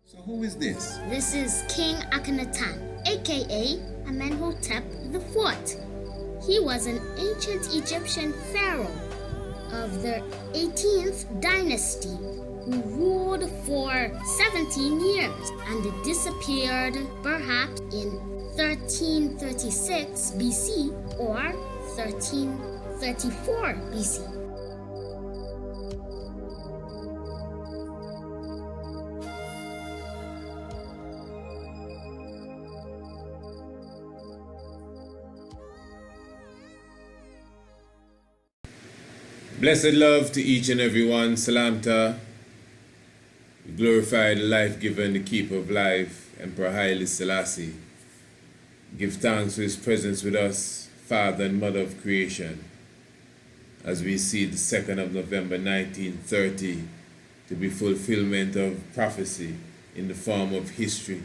So who is this? This is King Akhenaten, aka Amenhotep IV. He was an ancient Egyptian pharaoh of the 18th dynasty who ruled for 17 years and disappeared perhaps in 1336 BC or 1334 BC. Blessed love to each and every one. Salamta. We glorify the life giver and the keeper of life, Emperor Haile Selassie. Give thanks for his presence with us, Father and Mother of creation, as we see the 2nd of November 1930 to be fulfillment of prophecy in the form of history.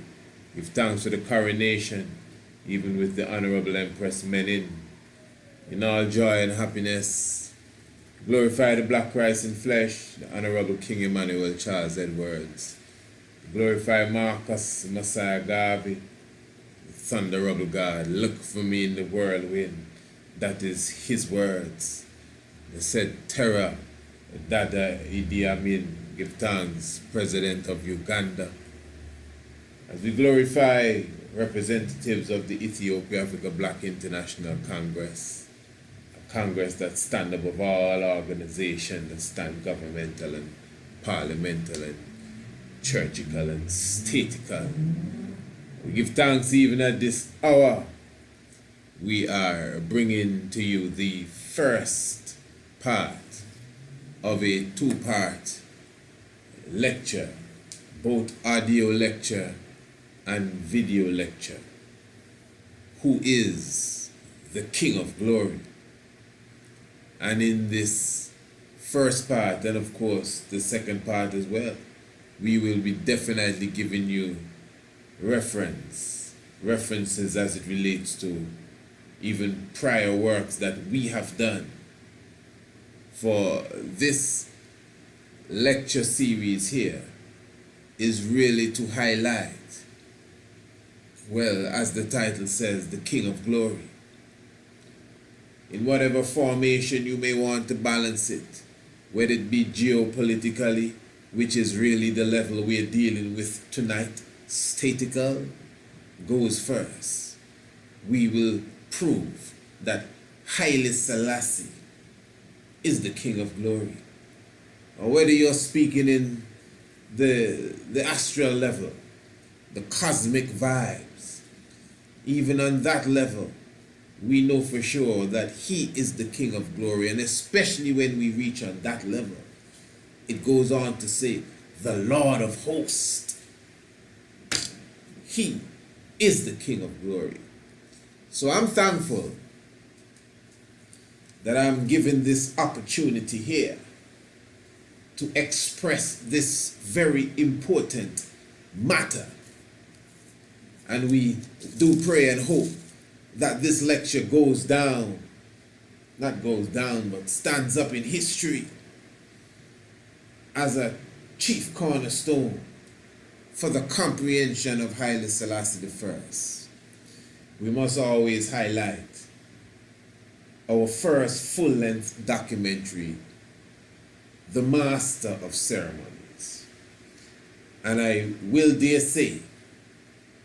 Give thanks for the coronation, even with the Honorable Empress Menin. In all joy and happiness, glorify the Black Christ in flesh, the Honorable King Emmanuel Charles Edwards. Glorify Marcus Messiah Garvey, the Thunderable God. Look for me in the whirlwind. That is his words. They said terror, Dada Idi Amin. Give thanks, President of Uganda. As we glorify representatives of the Ethiopia Africa Black International Congress, Congress that stand above all organizations that stand governmental and parliamental and churchical and statical. We give thanks even at this hour. We are bringing to you the first part of a two-part lecture, both audio lecture and video lecture. Who is the King of Glory? And in this first part, and of course the second part as well, we will be definitely giving you references as it relates to even prior works that we have done. For this lecture series here is really to highlight, well, as the title says, the King of Glory. In whatever formation you may want to balance it, whether it be geopolitically, which is really the level we're dealing with tonight, statical goes first. We will prove that Haile Selassie is the King of Glory. Or whether you're speaking in the astral level, the cosmic vibes, even on that level, we know for sure that he is the King of Glory. And especially when we reach on that level, it goes on to say, the Lord of hosts. He is the King of Glory. So I'm thankful that I'm given this opportunity here to express this very important matter. And we do pray and hope that this lecture goes down, not goes down, but stands up in history as a chief cornerstone for the comprehension of Haile Selassie I. We must always highlight our first full-length documentary, The Master of Ceremonies. And I will dare say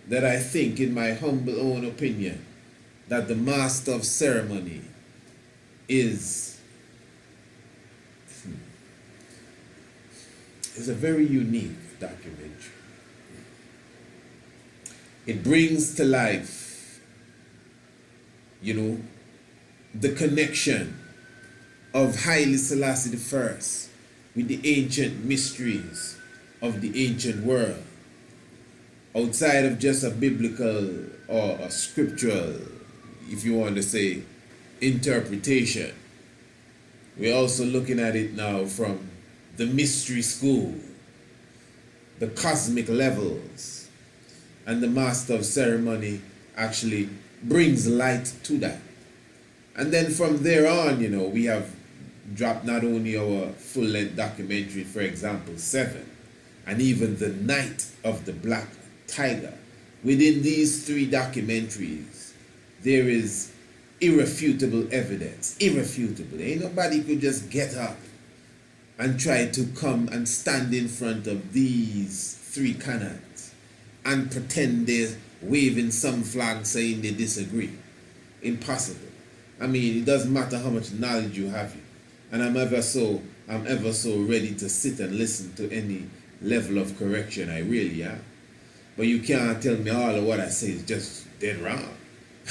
that I think, in my humble own opinion, that The Master of Ceremony is a very unique documentary. It brings to life, the connection of Haile Selassie I with the ancient mysteries of the ancient world, outside of just a biblical or a scriptural, if you want to say, interpretation. We're also looking at it now from the mystery school, the cosmic levels, and the Master of Ceremony actually brings light to that. And then from there on, we have dropped not only our full-length documentary, for example, 7, and even The Night of the Black Tiger. Within these three documentaries, there is irrefutable evidence. Irrefutable. Ain't nobody could just get up and try to come and stand in front of these three canons and pretend they're waving some flag saying they disagree. Impossible. I mean, it doesn't matter how much knowledge you have, and I'm ever so ready to sit and listen to any level of correction. I really am. But you can't tell me all of what I say is just dead wrong.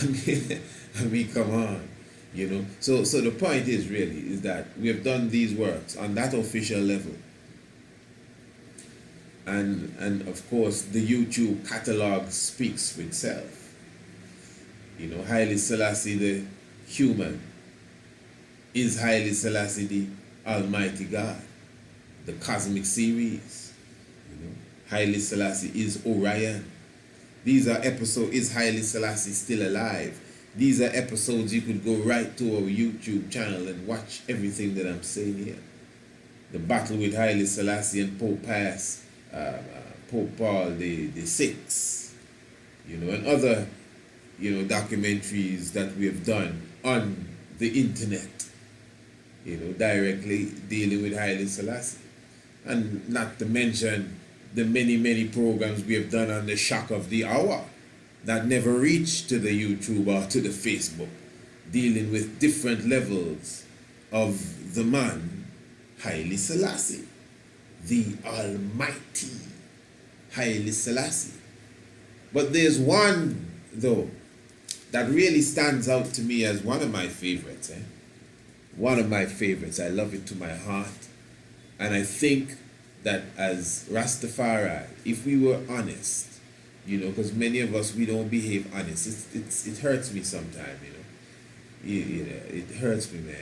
I mean, come on, you know. So the point is that we have done these works on that official level, and of course the YouTube catalog speaks for itself. You know, Haile Selassie the human is Haile Selassie the Almighty God, the cosmic series. You know, Haile Selassie is Orion. These are episodes. Is Haile Selassie still alive? These are episodes you could go right to our YouTube channel and watch everything that I'm saying here. The battle with Haile Selassie and Pope Pius, Pope Paul the Sixth, you know, and other, you know, documentaries that we have done on the internet, you know, directly dealing with Haile Selassie. And not to mention the many programs we have done on the shock of the hour that never reached to the YouTube or to the Facebook, dealing with different levels of the man, Haile Selassie, the Almighty Haile Selassie. But there's one, though, that really stands out to me as one of my favorites. One of my favorites. I love it to my heart. And I think that as Rastafari, if we were honest, you know, because many of us, we don't behave honest. It hurts me sometimes, you know. It hurts me, man.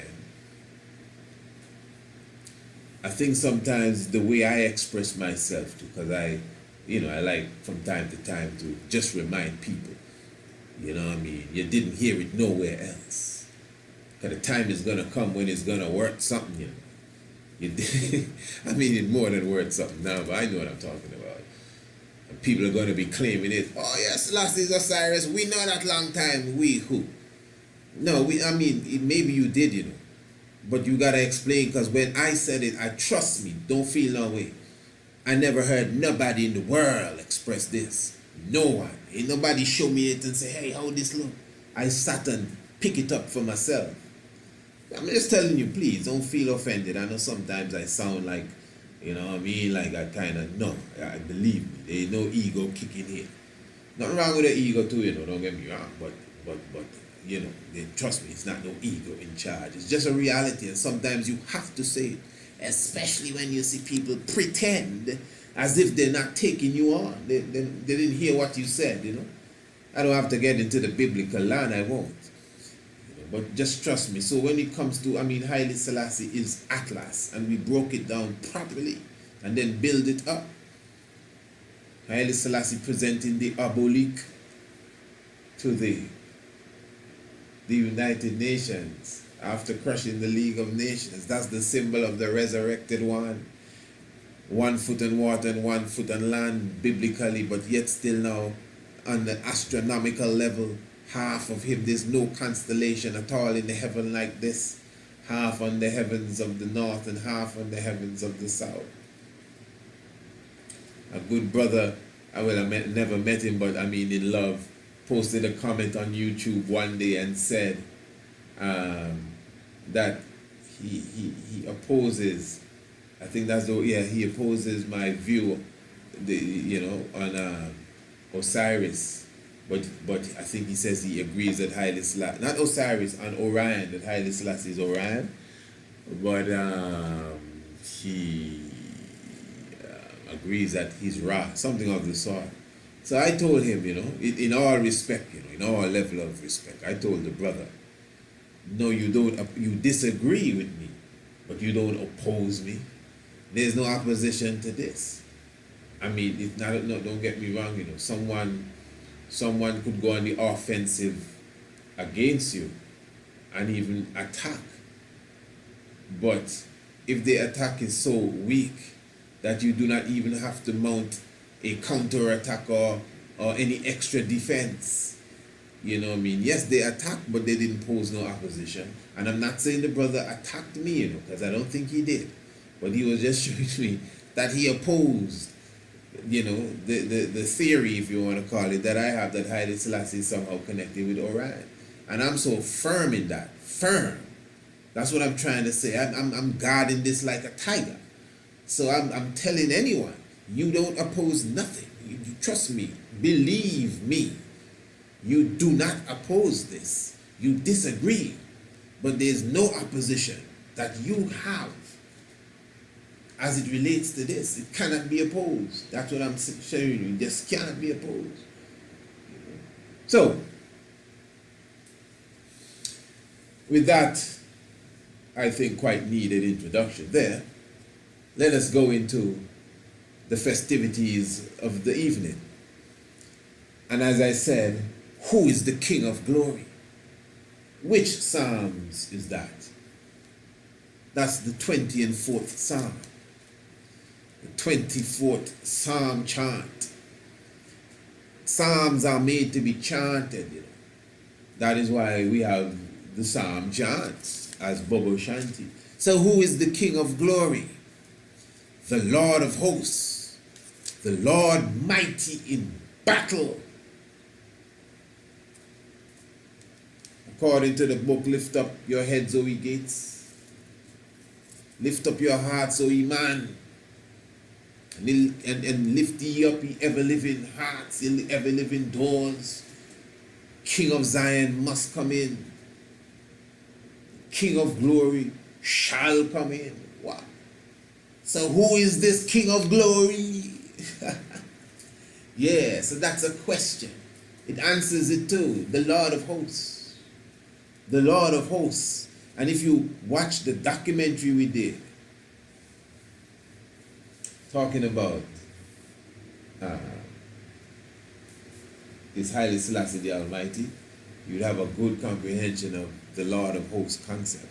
I think sometimes the way I express myself too, because I like from time to time to just remind people, you know what I mean, you didn't hear it nowhere else. Because the time is going to come when it's going to worth something, you know. I mean, it's more than worth something now, but I know what I'm talking about. And people are going to be claiming it. Oh, yes, Selassie Osiris, we know that long time. We who? No, maybe you did, you know. But you got to explain, because when I said it, trust me, don't feel no way. I never heard nobody in the world express this. No one. Ain't nobody show me it and say, hey, how this look? I sat and pick it up for myself. I'm just telling you, please, don't feel offended. I know sometimes I sound like, you know what I mean, like I kind of, no, I believe me, there ain't no ego kicking in. Nothing wrong with the ego too, you know, don't get me wrong, but you know, trust me, it's not no ego in charge. It's just a reality, and sometimes you have to say it, especially when you see people pretend as if they're not taking you on. They didn't hear what you said, you know. I don't have to get into the biblical line, I won't. But just trust me. So when it comes to, Haile Selassie is Atlas, and we broke it down properly and then build it up. Haile Selassie presenting the Abolik to the United Nations after crushing the League of Nations. That's the symbol of the resurrected one. 1 foot on water and 1 foot on land biblically, but yet still now on the astronomical level. Half of him, there's no constellation at all in the heaven like this. Half on the heavens of the north and half on the heavens of the south. A good brother, I never met him, but in love, posted a comment on YouTube one day and said that he opposes, I think that's he opposes my view, on Osiris. But I think he says he agrees that Haile Selassie, not Osiris, on Orion, that Haile Selassie is Orion, but he agrees that he's Ra, something of the sort. So I told him, in all respect, in all level of respect, I told the brother, no, you disagree with me, but you don't oppose me. There's no opposition to this. It's not, no, don't get me wrong, someone could go on the offensive against you and even attack. But if the attack is so weak that you do not even have to mount a counter-attack or any extra defense. You know what I mean? Yes, they attacked, but they didn't pose no opposition. And I'm not saying the brother attacked me, you know, because I don't think he did. But he was just showing me that he opposed, you know, the theory, if you want to call it, that I have, that Haile Selassie is somehow connected with Orion. And I'm so firm in that. Firm. That's what I'm trying to say. I'm guarding this like a tiger. So I'm telling anyone, you don't oppose nothing. You trust me. Believe me. You do not oppose this. You disagree. But there's no opposition that you have as it relates to this. It cannot be opposed. That's what I'm showing you. It just cannot be opposed. So, with that, I think quite needed introduction there, let us go into the festivities of the evening. And as I said, who is the King of Glory? Which Psalms is that? That's the 24th Psalm. The 24th Psalm chant. Psalms are made to be chanted, you know. That is why we have the Psalm chants as Bobo Shanti. So who is the King of Glory? The Lord of hosts, the Lord mighty in battle. According to the book, lift up your heads, O ye gates. Lift up your hearts, O ye man. And lift ye up, ye ever-living hearts, ye ever-living doors. King of Zion must come in. King of glory shall come in. Wow. So who is this King of glory? Yeah, so that's a question. It answers it too. The Lord of hosts. The Lord of hosts. And if you watch the documentary we did, talking about is Haile Selassie the Almighty, you'd have a good comprehension of the Lord of hosts concept.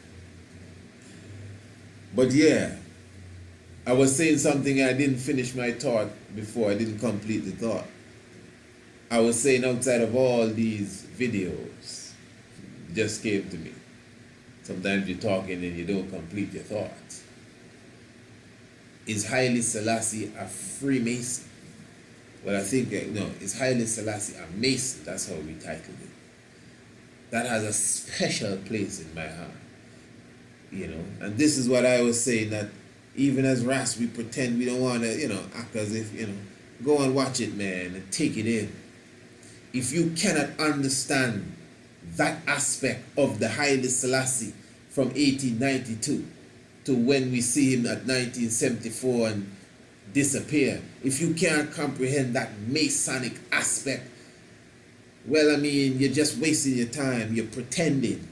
But yeah, I was saying something, I didn't finish my thought before, I didn't complete the thought. I was saying outside of all these videos, just came to me. Sometimes you're talking and you don't complete your thoughts. Is Haile Selassie a Freemason? Well, I think, no, is Haile Selassie a Mason? That's how we titled it. That has a special place in my heart. You know, and this is what I was saying, that even as Ras, we pretend we don't want to, you know, act as if, you know, go and watch it, man, and take it in. If you cannot understand that aspect of the Haile Selassie from 1892 to when we see him at 1974 and disappear, if you can't comprehend that Masonic aspect, well, I mean, you're just wasting your time. You're pretending.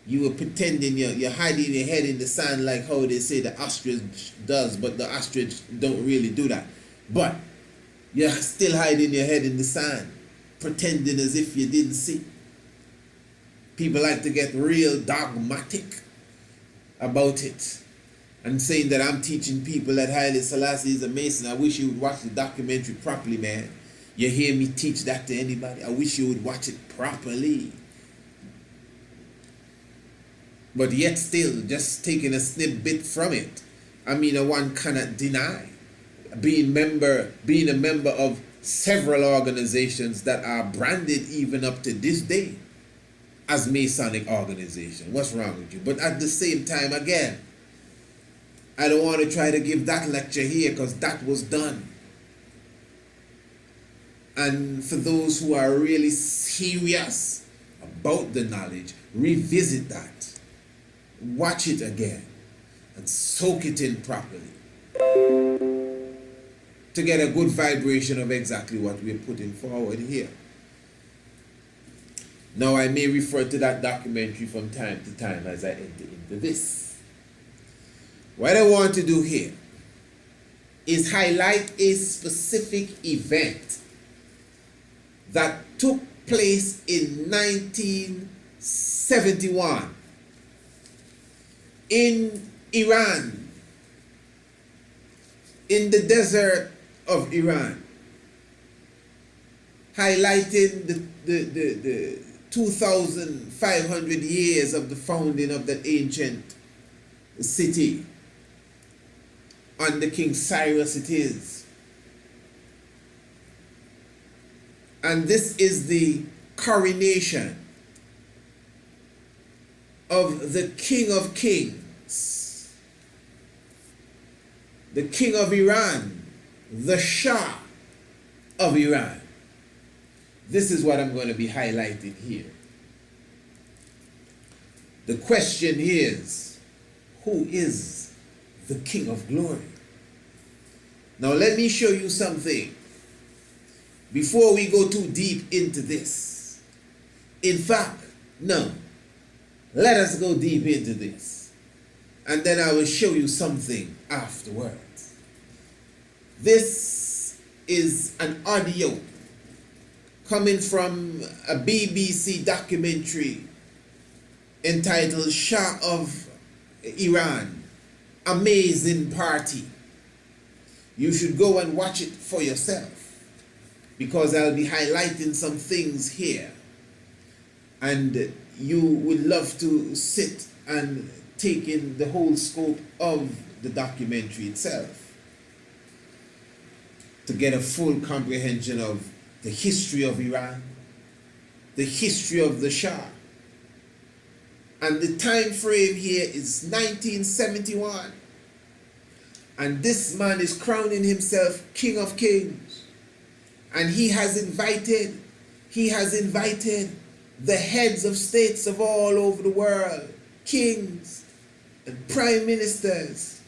You were pretending, you're hiding your head in the sand like how they say the ostrich does, but the ostrich don't really do that. But you're still hiding your head in the sand, pretending as if you didn't see. People like to get real dogmatic about it and saying that I'm teaching people that Haile Selassie is a Mason. I wish you would watch the documentary properly, man. You hear me teach that to anybody? I wish you would watch it properly. But yet still, just taking a snippet from it, I mean, one cannot deny being a member of several organizations that are branded even up to this day as Masonic organization. What's wrong with you? But at the same time, again, I don't want to try to give that lecture here because that was done. And for those who are really serious about the knowledge, revisit that. Watch it again and soak it in properly to get a good vibration of exactly what we're putting forward here. Now, I may refer to that documentary from time to time as I enter into this. What I want to do here is highlight a specific event that took place in 1971 in Iran. in the desert of Iran, highlighting the 2,500 years of the founding of that ancient city. Under King Cyrus it is. And this is the coronation of the King of Kings, the King of Iran, the Shah of Iran. This is what I'm going to be highlighting here. The question is, who is the King of Glory? Now let me show you something before we go too deep into this. In fact, no, let us go deep into this, and then I will show you something afterwards. This is an audio coming from a BBC documentary entitled Shah of Iran, Amazing Party. You should go and watch it for yourself, because I'll be highlighting some things here, and you would love to sit and take in the whole scope of the documentary itself to get a full comprehension of the history of Iran, the history of the Shah. And the time frame here is 1971. And this man is crowning himself King of Kings. And he has invited the heads of states of all over the world, kings and prime ministers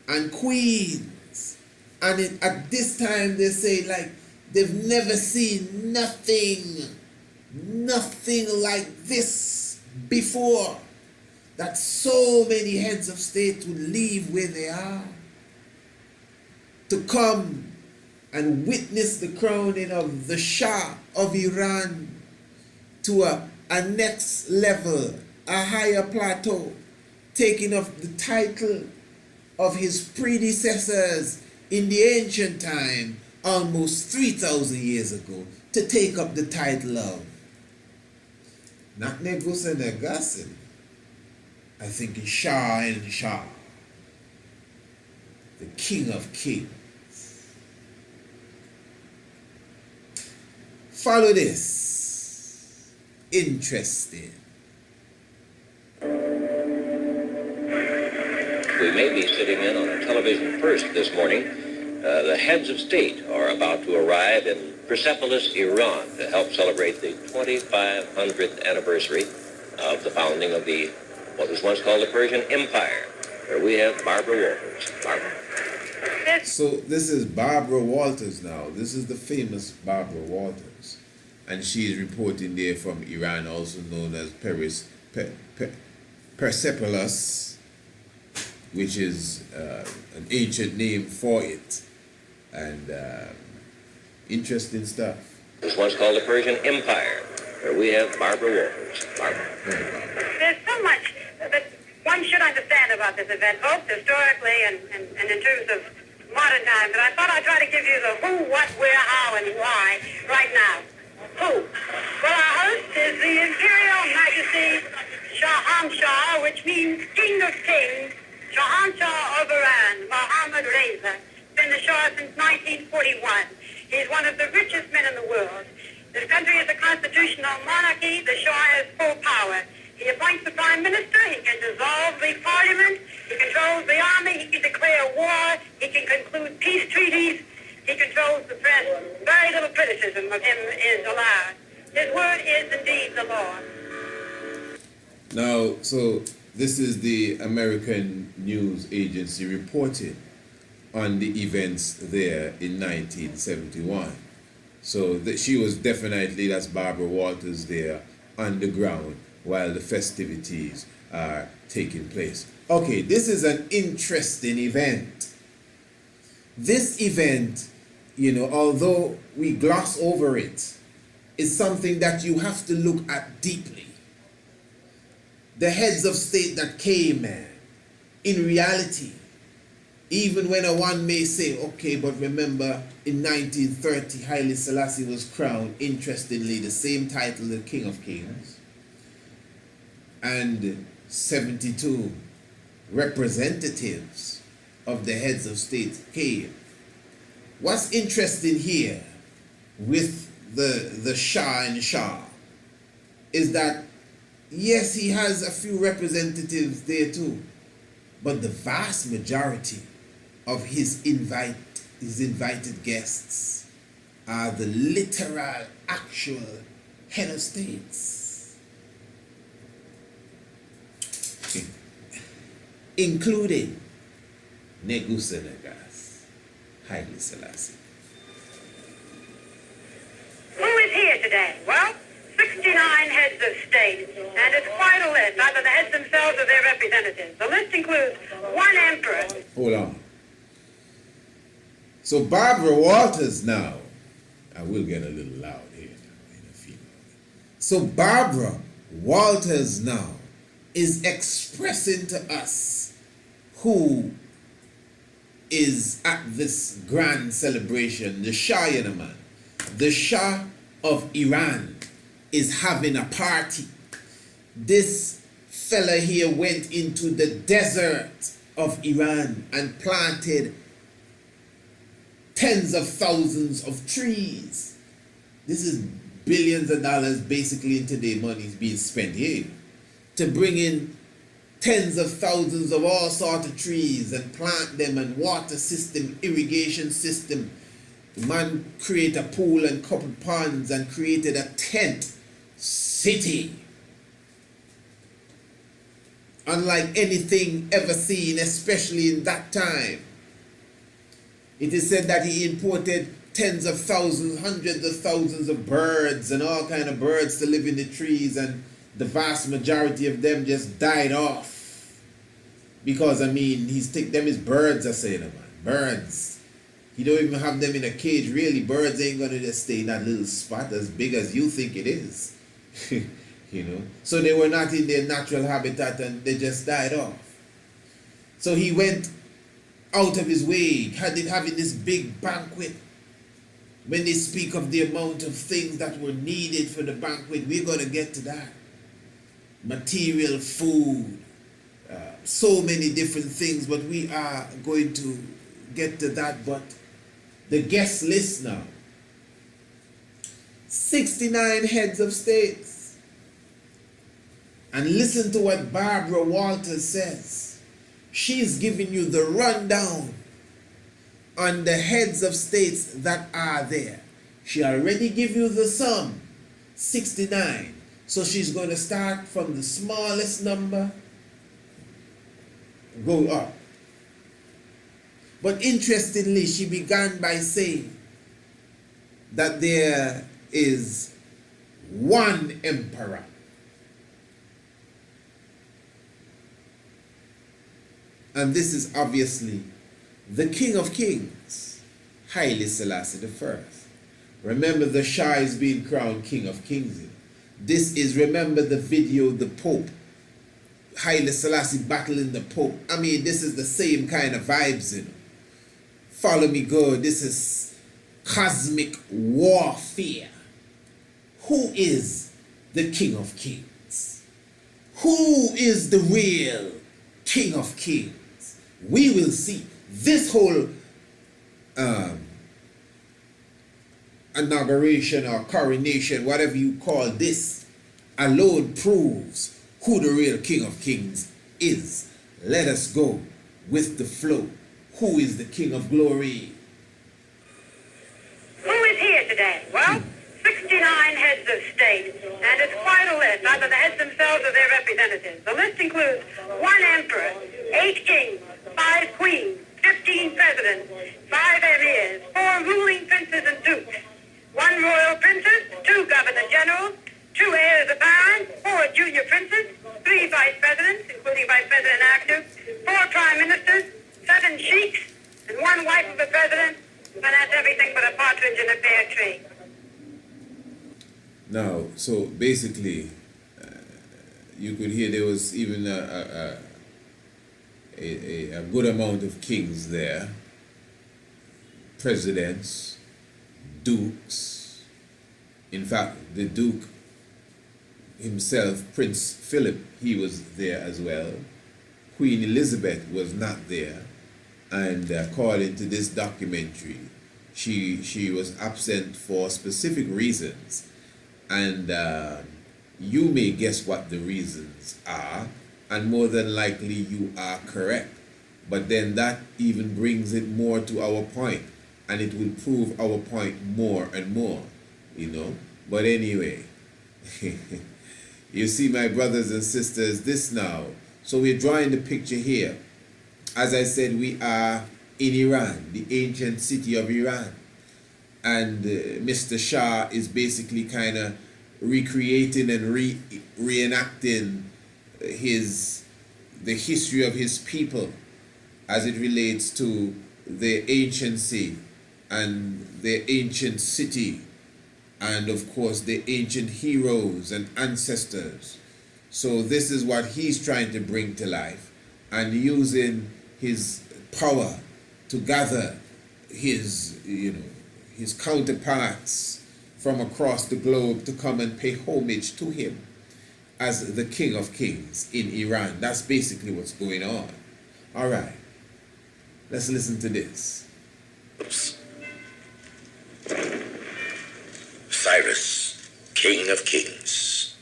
and queens. And at this time they say, like, they've never seen nothing like this before, that so many heads of state would leave where they are to come and witness the crowning of the Shah of Iran to a next level, a higher plateau, taking up the title of his predecessors in the ancient time, almost 3,000 years ago, to take up the title of not Negus and Negasim, I think it's Shah and Shah, the King of Kings. Follow this. Interesting. We may be sitting in on a television first this morning. The heads of state are about to arrive in Persepolis, Iran, to help celebrate the 2,500th anniversary of the founding of what was once called the Persian Empire, where we have Barbara Walters. Barbara. So this is Barbara Walters now. This is the famous Barbara Walters. And she is reporting there from Iran, also known as Persepolis, which is an ancient name for it. And interesting stuff. This one's called the Persian Empire, where we have Barbara Walters. Barbara. There's so much that one should understand about this event, both historically and in terms of modern times. And I thought I'd try to give you the who, what, where, how, and why right now. Who? Well, our host is the Imperial Majesty Shah, which means King of Kings, Shah of Iran, Mohammed Reza. Been the Shah since 1941. He's one of the richest men in the world. This country is a constitutional monarchy. The Shah has full power. He appoints the prime minister. He can dissolve the parliament. He controls the army. He can declare war. He can conclude peace treaties. He controls the press. Very little criticism of him is allowed. His word is indeed the law. Now, so this is the American news agency reporting on the events there in 1971. So she was definitely, that's Barbara Walters there on the ground while the festivities are taking place. Okay, this is an interesting event. This event, you know, although we gloss over it, is something that you have to look at deeply. The heads of state that came, in reality, Even when one may say, okay, but remember in 1930 Haile Selassie was crowned, interestingly, the same title, the King of Kings, and 72 representatives of the heads of state came. What's interesting here with the Shah and Shah is that, yes, he has a few representatives there too, but the vast majority of his invited guests are the literal, actual head of states, including Negusa Negas, Haile Selassie. Who is here today? Well, 69 heads of state, and it's quite a list, either the heads themselves or their representatives. The list includes one emperor. Hold on. So Barbara Walters now, I will get a little loud here now in a few moments. So Barbara Walters now is expressing to us who is at this grand celebration, the Shah, man. The Shah of Iran is having a party. This fella here went into the desert of Iran and planted tens of thousands of trees. This is billions of dollars basically in today's money is being spent here to bring in tens of thousands of all sorts of trees and plant them, and water system, irrigation system. The man created a pool and couple ponds and created a tent city. Unlike anything ever seen, especially in that time. It is said that he imported tens of thousands, hundreds of thousands of birds and all kind of birds to live in the trees, and the vast majority of them just died off. Because, I mean, he's take them as birds, I say, man. Birds. He don't even have them in a cage, really. Birds ain't gonna just stay in that little spot as big as you think it is. You know? So they were not in their natural habitat and they just died off. So he went out of his way, having this big banquet. When they speak of the amount of things that were needed for the banquet, we're going to get to that. Material, food, so many different things, but we are going to get to that. But the guest list now, 69 heads of states. And listen to what Barbara Walters says. She's giving you the rundown on the heads of states that are there. She already gave you the sum, 69. So she's going to start from the smallest number, go up. But interestingly, she began by saying that there is one emperor. And this is obviously the King of Kings, Haile Selassie.Who. Remember, the Shah is being crowned King of Kings. This is, remember the video, the Pope, Haile Selassie battling the Pope. I mean, this is the same kind of vibes, you know. Follow me, God. This is cosmic warfare. Who is the King of Kings? Who is the real King of Kings? We will see. This whole inauguration or coronation, whatever you call this, alone proves who the real King of Kings is. Let us go with the flow. Who is the King of Glory? Who is here today? Well, 69 heads of state, and it's quite a list, either the heads themselves or their representatives. The list includes one emperor, 8 kings, 5 queens, 15 presidents, 5 emirs, 4 ruling princes and dukes, 1 royal princess, 2 governor generals, 2 heirs apparent, 4 junior princes, 3 vice presidents, including Vice President Agnew, 4 prime ministers, 7 sheiks, and 1 wife of the president, and that's everything but a partridge in a pear tree. Now, so basically, you could hear there was even a good amount of kings there, presidents, dukes. In fact, the Duke himself, Prince Philip, he was there as well. Queen Elizabeth was not there, and according to this documentary, she was absent for specific reasons, and you may guess what the reasons are, and more than likely you are correct. But then that even brings it more to our point, and it will prove our point more and more, you know. But anyway, you see, my brothers and sisters, this now. So we're drawing the picture here. As I said, we are in Iran, the ancient city of Iran. And Mr. Shah is basically kind of recreating and reenacting the history of his people as it relates to the anciency and the ancient city, and of course the ancient heroes and ancestors. So this is what he's trying to bring to life, and using his power to gather his counterparts from across the globe to come and pay homage to him as the King of Kings in Iran. That's basically what's going on. All right, let's listen to this. Cyrus, King of Kings,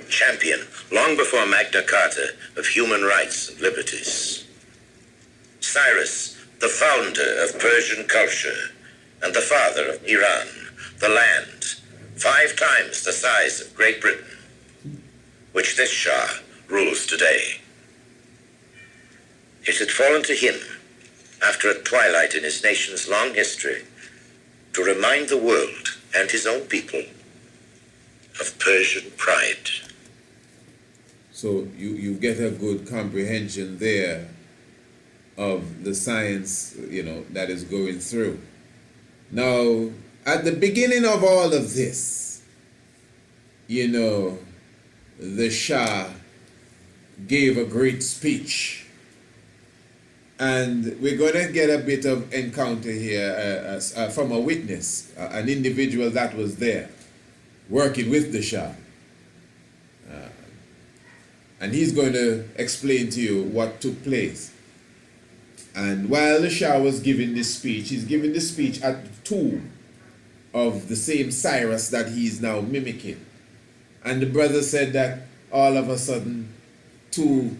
champion long before Magna Carta of human rights and liberties. Cyrus, the founder of Persian culture and the father of Iran, the land 5 times the size of Great Britain, which this Shah rules today. It had fallen to him, after a twilight in his nation's long history, to remind the world and his own people of Persian pride. So you get a good comprehension there of the science, that is going through. Now, at the beginning of all of this, the Shah gave a great speech. And we're going to get a bit of encounter here from a witness, an individual that was there working with the Shah. And he's going to explain to you what took place. And while the Shah was giving this speech, he's giving this speech at the tomb of the same Cyrus that he's now mimicking. And the brother said that all of a sudden 2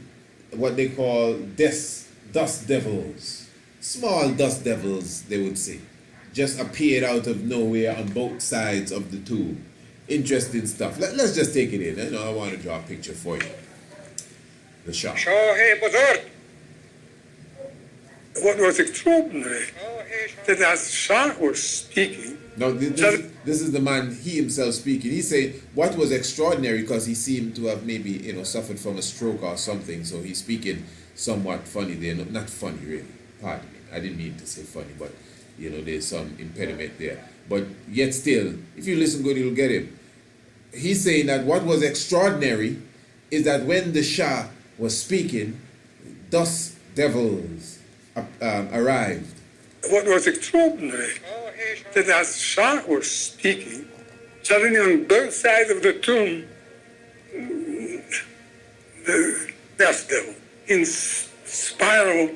what they call dust devils, small dust devils, they would say, just appeared out of nowhere on both sides of the tomb. Interesting stuff. Let's just take it in. I want to draw a picture for you. The Shah. What was extraordinary, that as Shah was speaking... Now, this is the man, he himself speaking. He said what was extraordinary, because he seemed to have maybe, suffered from a stroke or something, so he's speaking somewhat funny there. No, not funny, really. Pardon me. I didn't mean to say funny, but, there's some impediment there. But yet still, if you listen good, you'll get him. He's saying that what was extraordinary is that when the Shah was speaking, dust devils arrived. What was extraordinary, that as Shah was speaking, suddenly on both sides of the tomb, the dust devil, in spiral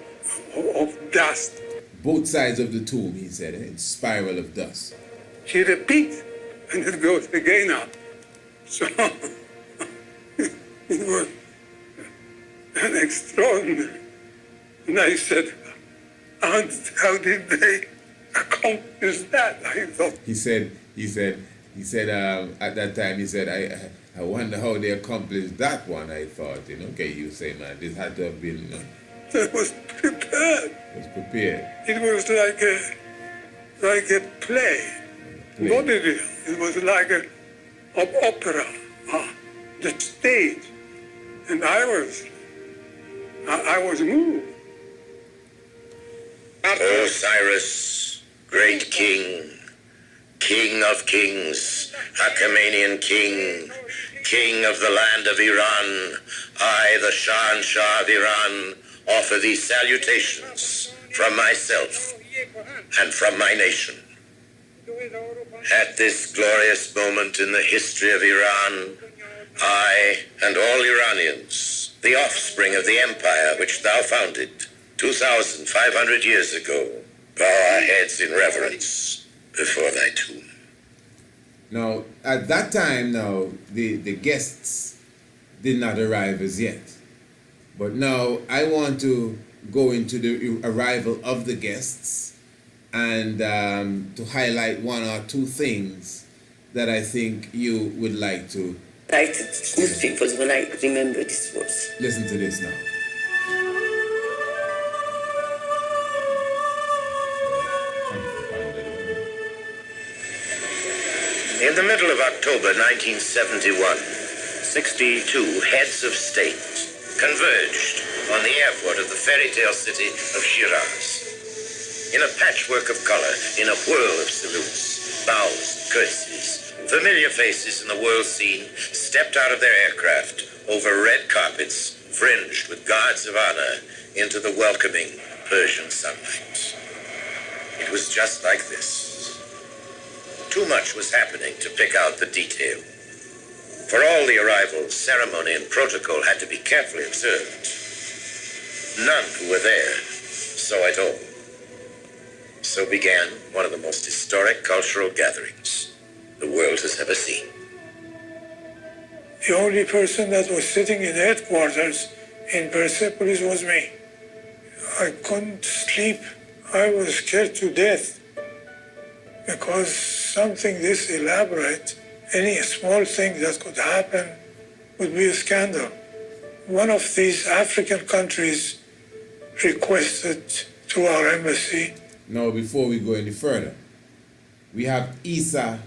of dust. Both sides of the tomb, he said, in spiral of dust. He repeats, and it goes again up. So, it was an extraordinary. And I said, how did they accomplish that? I thought. He said, at that time, he said, I wonder how they accomplished that one, I thought, Okay, you say, man, this had to have been, It was prepared. It was prepared. It was like a play. Vaudeville. It was like an opera, the stage. And I was moved. O Cyrus, great king, King of kings, Achaemenian king, king of the land of Iran, I, the Shah of Iran, offer these salutations from myself and from my nation. At this glorious moment in the history of Iran, I and all Iranians, the offspring of the empire which thou founded 2,500 years ago, bow our heads in reverence before thy tomb. Now, at that time now, the guests did not arrive as yet. But now I want to go into the arrival of the guests and to highlight one or two things that I think you would like to write to newspapers when I remember this verse. listen to this now. In the middle of October 1971, 62 heads of state converged on the airport of the fairy tale city of Shiraz. In a patchwork of color, in a whirl of salutes, bows, curtsies, familiar faces in the world scene stepped out of their aircraft over red carpets fringed with guards of honor into the welcoming Persian sunlight. It was just like this. Too much was happening to pick out the detail. For all the arrivals, ceremony and protocol had to be carefully observed. None who were there saw it all. So began one of the most historic cultural gatherings the world has ever seen. The only person that was sitting in headquarters in Persepolis was me. I couldn't sleep. I was scared to death because something this elaborate, any small thing that could happen would be a scandal. One of these African countries requested to our embassy. Now, before we go any further, we have Isa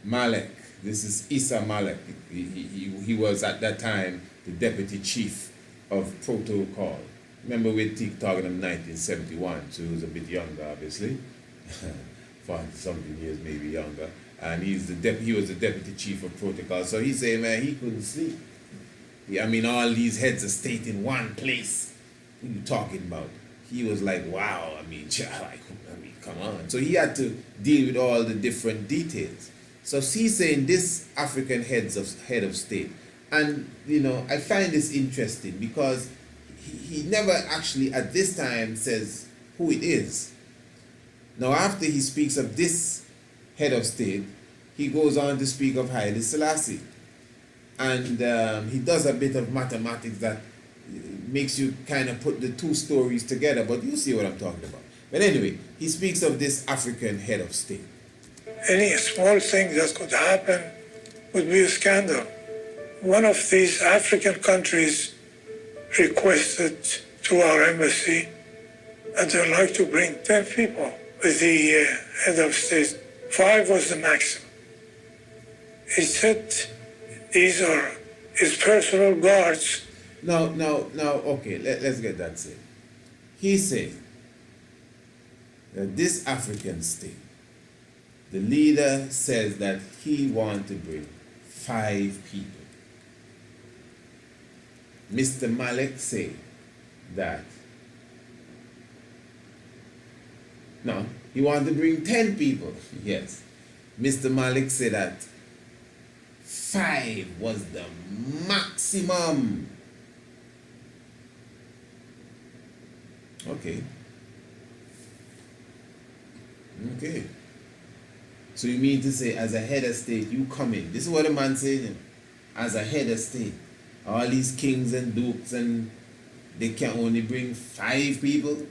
Malek. This is Isa Malek. He was at that time the deputy chief of protocol. Remember, we're talking in 1971, so he was a bit younger, obviously. 40-something years, maybe younger. And he was the deputy chief of protocol. So he said, man, he couldn't sleep. I mean, all these heads of state in one place. What are you talking about? He was like, wow, I mean, come on. So he had to deal with all the different details. So he's saying this African head of state. And, you know, I find this interesting because he never actually at this time says who it is. Now, after he speaks of this head of state, he goes on to speak of Haile Selassie. And he does a bit of mathematics that makes you kind of put the two stories together, but you see what I'm talking about. But anyway, he speaks of this African head of state. Any small thing that could happen would be a scandal. One of these African countries requested to our embassy that they'd like to bring 10 people with the head of state. 5 was the maximum. He said these are his personal guards. Now, okay, let's get that said. He said that this African state, the leader says that he wants to bring 5 people. Mr. Malek said that no, he wanted to bring 10 people. Yes. Mr. Malek said that 5 was the maximum. Okay. So you mean to say, as a head of state, you come in. This is what the man said. As a head of state, all these kings and dukes, and they can only bring 5 people.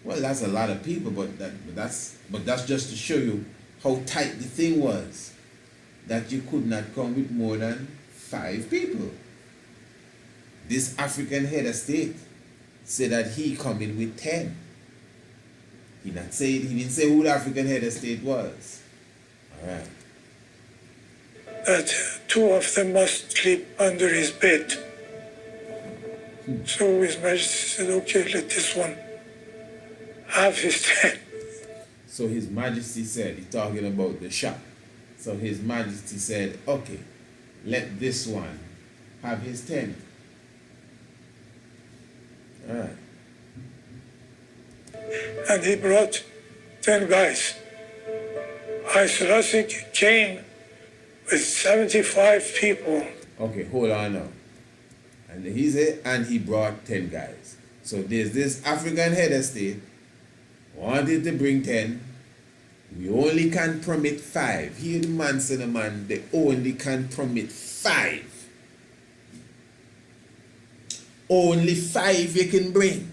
Well, that's a lot of people, but that's just to show you how tight the thing was. That you could not come with more than 5 people. This African head of state said that he come in with 10. He didn't say who the African head of state was. All right. That 2 of them must sleep under his bed. So His Majesty said, okay, let this one have his 10. So His Majesty said, he's talking about the Shah. So His Majesty said, okay, let this one have his 10. Alright. And he brought 10 guys. Haile Selassie came with 75 people. Okay, hold on now. And he said, and he brought 10 guys. So there's this African head of state wanted to bring 10. We only can permit 5. Here the man said, the man, they only can permit 5. Only 5 you can bring.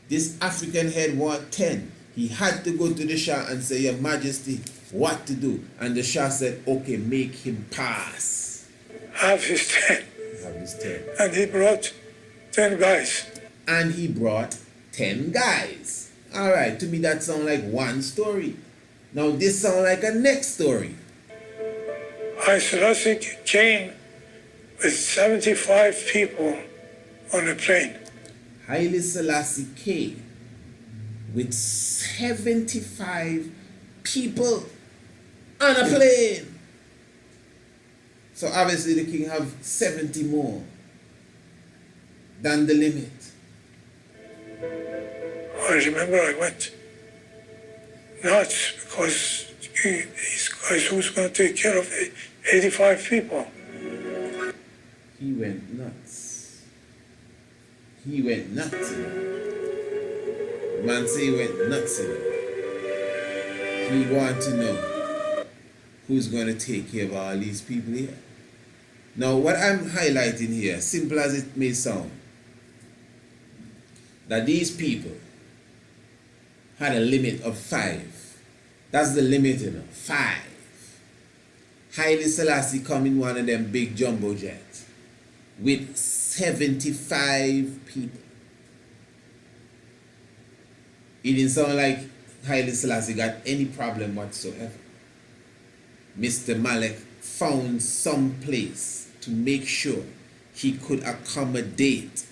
This African head want 10. He had to go to the Shah and say, Your Majesty, what to do? And the Shah said, okay, make him pass. Have his 10. Have his 10. And he brought 10 guys. And he brought 10 guys. Alright, to me that sounds like one story. Now this sounds like a next story. Haile Selassie came with 75 people on a plane. Haile Selassie came with 75 people on a plane. So obviously the king have 70 more than the limit. I remember I went nuts because these guys, who's going to take care of 85 people? He went nuts. He went nuts. Man say he went nuts. He want to know who's going to take care of all these people here. Now what I'm highlighting here, simple as it may sound, that these people had a limit of 5. That's the limit, 5. Haile Selassie come in one of them big jumbo jets with 75 people. It didn't sound like Haile Selassie got any problem whatsoever. Mr. Malek found some place to make sure he could accommodate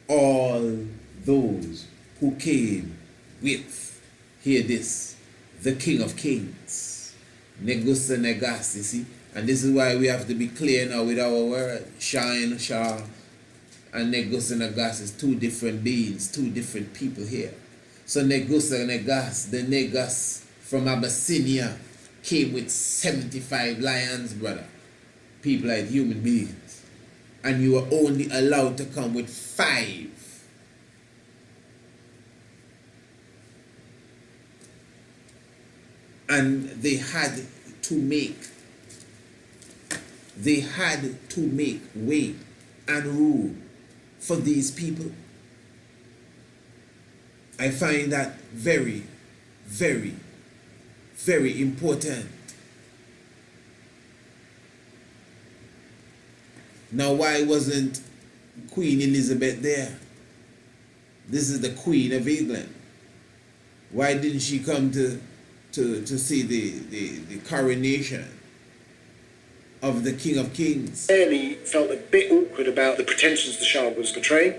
all those who came with, hear this, the King of Kings. Negusa Negas, you see? And this is why we have to be clear now with our word. Shah and Shah and Negusa Negas is 2 different beings, 2 different people here. So Negusa Negas, the Negas from Abyssinia, came with 75 lions, brother. People like human beings. And you were only allowed to come with 5. And they had to make way and rule for these people. I find that very, very, very important. Now, why wasn't Queen Elizabeth there? This is the Queen of England. Why didn't she come to see the coronation of the King of Kings? Clearly felt a bit awkward about the pretensions the Shah was portraying.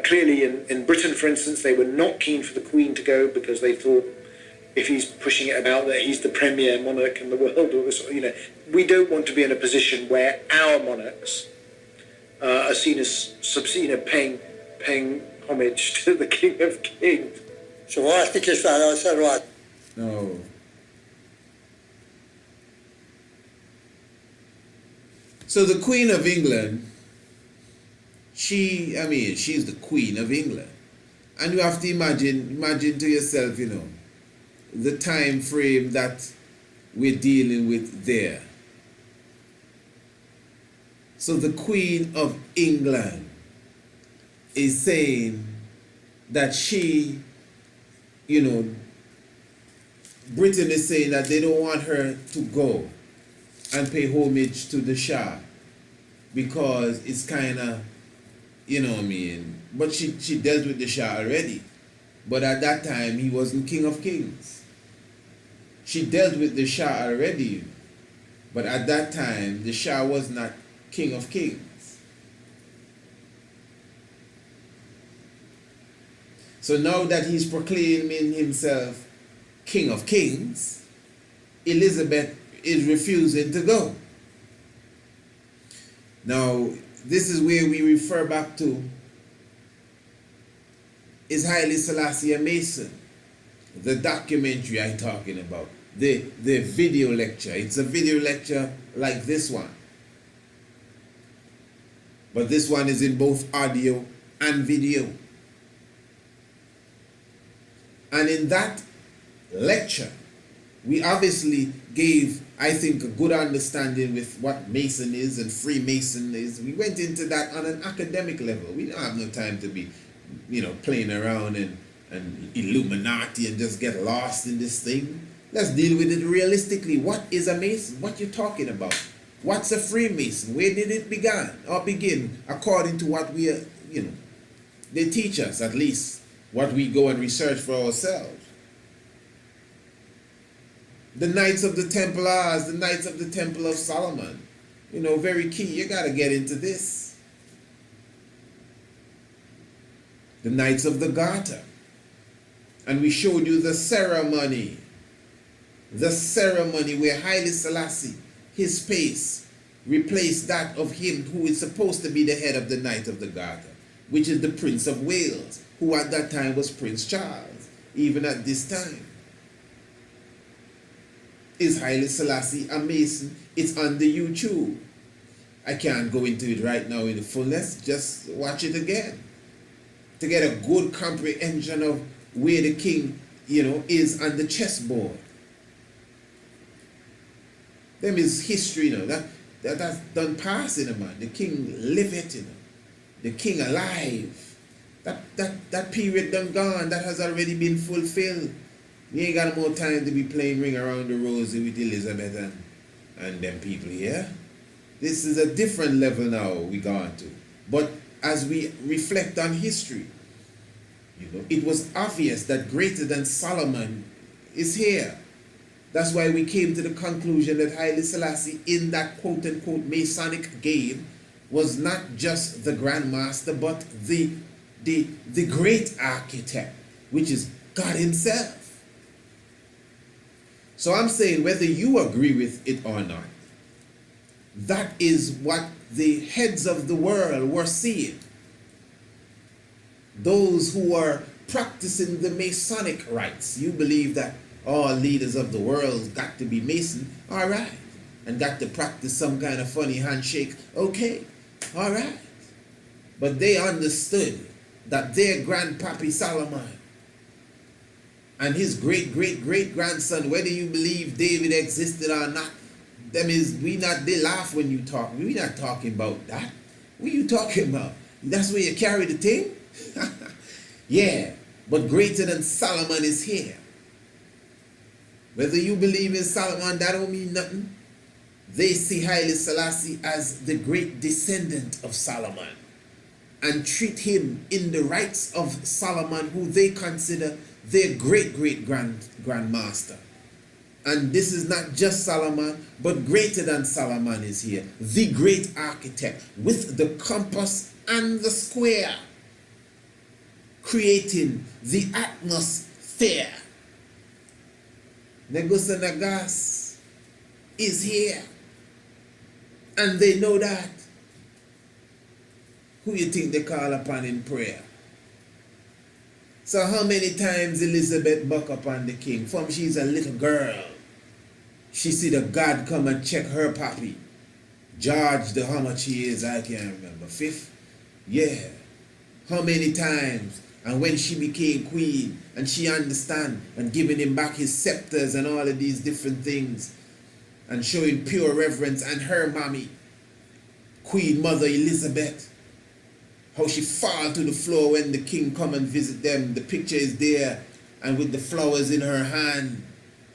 Clearly in Britain, for instance, they were not keen for the Queen to go because they thought if he's pushing it about that he's the premier monarch in the world, or this, we don't want to be in a position where our monarchs are seen as paying homage to the King of Kings. No. So the Queen of England, she's the Queen of England. And you have to imagine to yourself, the time frame that we're dealing with there. So the Queen of England is saying that she, Britain is saying that they don't want her to go and pay homage to the Shah because it's kind of, but she dealt with the Shah already. But at that time, he wasn't King of Kings. She dealt with the Shah already. But at that time, the Shah was not King of Kings. So now that he's proclaiming himself King of Kings, Elizabeth is refusing to go. Now, this is where we refer back to Is Haile Selassie a Mason? The documentary I'm talking about, the video lecture. It's a video lecture like this one. But this one is in both audio and video. And in that lecture, we obviously gave, I think, a good understanding with what Mason is and Freemason is. We went into that on an academic level. We don't have no time to be, playing around and Illuminati and just get lost in this thing. Let's deal with it realistically. What is a Mason? What you talking about? What's a Freemason? Where did it begin according to what we they teach us, at least what we go and research for ourselves. The Knights of the Templars, the Knights of the Temple of Solomon, very key. You got to get into this. The Knights of the Garter. And we showed you the ceremony where Haile Selassie, his pace, replaced that of him who is supposed to be the head of the Knight of the Garter, which is the Prince of Wales, who at that time was Prince Charles, even at this time. Is Haile Selassie a Mason? It's on the YouTube. I can't go into it right now in the fullness. Just watch it again to get a good comprehension of where the king, is on the chessboard. Them is history, that's done passing, man. The king liveth, the king alive. That period done gone. That has already been fulfilled. We ain't got more time to be playing Ring Around the Rosie with Elizabeth and them people here. This is a different level now we gone to. But as we reflect on history, it was obvious that greater than Solomon is here. That's why we came to the conclusion that Haile Selassie, in that quote-unquote Masonic game, was not just the Grand Master, but the great architect, which is God himself. So I'm saying, whether you agree with it or not, that is what the heads of the world were seeing. Those who are practicing the Masonic rites. You believe that all leaders of the world got to be Mason, all right, and got to practice some kind of funny handshake, okay, all right. But they understood that their grandpappy Solomon and his great-great-great-grandson, whether you believe David existed or not, they laugh when you talk. We're not talking about that. What are you talking about? That's where you carry the thing? Yeah, but greater than Solomon is here. Whether you believe in Solomon, that don't mean nothing. They see Haile Selassie as the great descendant of Solomon and treat him in the rights of Solomon, who they consider their great-great-grandmaster. And this is not just Solomon, but greater than Solomon is here. The great architect with the compass and the square, creating the atmosphere. Negus and Nagas is here. And they know that. Who you think they call upon in prayer? So how many times Elizabeth buck upon the king? From she's a little girl, she see the God come and check her pappy. George, how much he is, I can't remember. 5th? Yeah. How many times? And when she became queen, and she understand, and giving him back his scepters and all of these different things, and showing pure reverence, and her mommy, Queen Mother Elizabeth, how she fall to the floor when the king come and visit them. The picture is there, and with the flowers in her hand,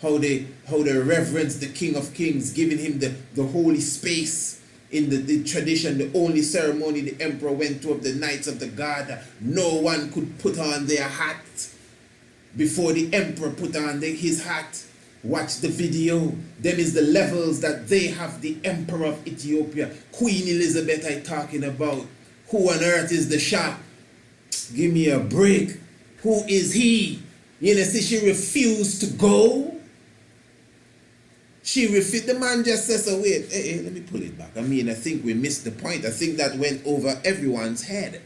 how they reverence the King of Kings, giving him the holy space. In the tradition, the only ceremony the emperor went to of the Knights of the Garter, no one could put on their hat before the emperor put on his hat. Watch the video. Them is the levels that they have the emperor of Ethiopia. Queen Elizabeth I talking about. Who on earth is the Shah? Give me a break. Who is he? See, she refused to go. She refused. The man just says, oh, wait, hey, let me pull it back. I think we missed the point. I think that went over everyone's head.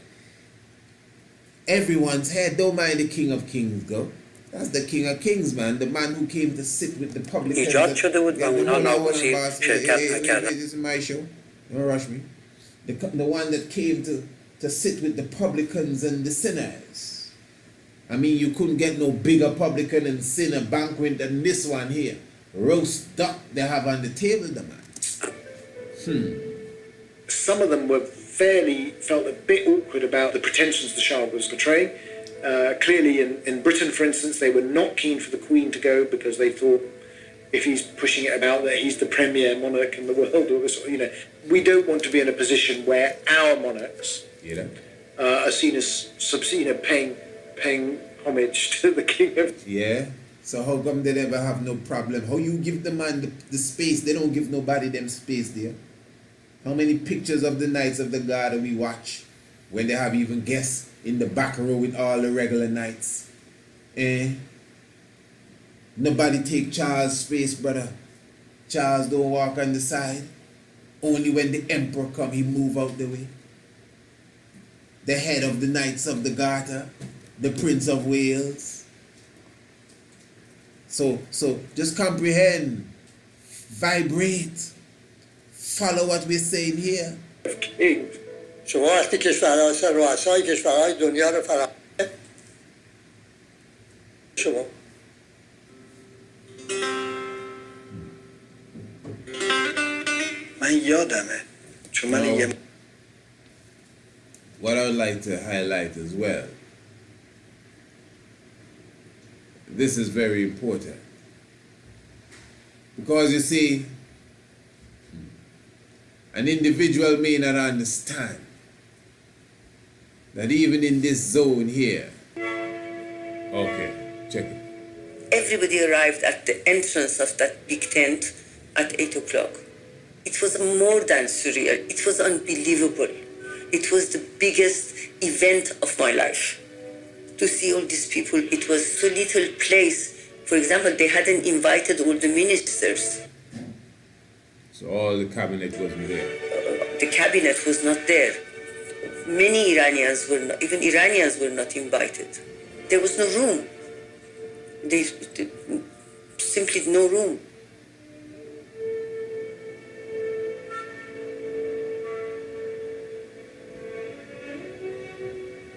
everyone's head. Don't mind the King of Kings, go. That's the King of Kings, man. The man who came to sit with the public. ایجاد شده بود و اونا ناگزیر شرکت نکردن. This is my show. Don't rush me. The one that came to sit with the publicans and the sinners. I mean, you couldn't get no bigger publican and sinner banquet than this one here. Roast duck they have on the table, the man. Some of them felt a bit awkward about the pretensions the Shah was portraying. Clearly, in Britain, for instance, they were not keen for the Queen to go because they thought if he's pushing it about that he's the premier monarch in the world, or this, we don't want to be in a position where our monarchs are seen as paying homage to the king of. Yeah. So how come they never have no problem? How you give the man the space? They don't give nobody them space there. How many pictures of the Knights of the Garter we watch when they have even guests in the back row with all the regular knights? Nobody take Charles' space, brother. Charles don't walk on the side. Only when the emperor come, he move out the way. The head of the Knights of the Garter, the Prince of Wales. So just comprehend, vibrate, follow what we're saying here. شما وقتی رؤسای کشورهای دنیا رو فراموش شما من یادمه چون من یه What I would like to highlight as well, this is very important, because you see, an individual may not understand that even in this zone here, okay, check it. Everybody arrived at the entrance of that big tent at 8 o'clock. It was more than surreal. It was unbelievable. It was the biggest event of my life. To see all these people, it was so little place. For example, they hadn't invited all the ministers. So all the cabinet wasn't there. The cabinet was not there. Many Iranians were not, even Iranians were not invited. There was no room. They simply no room.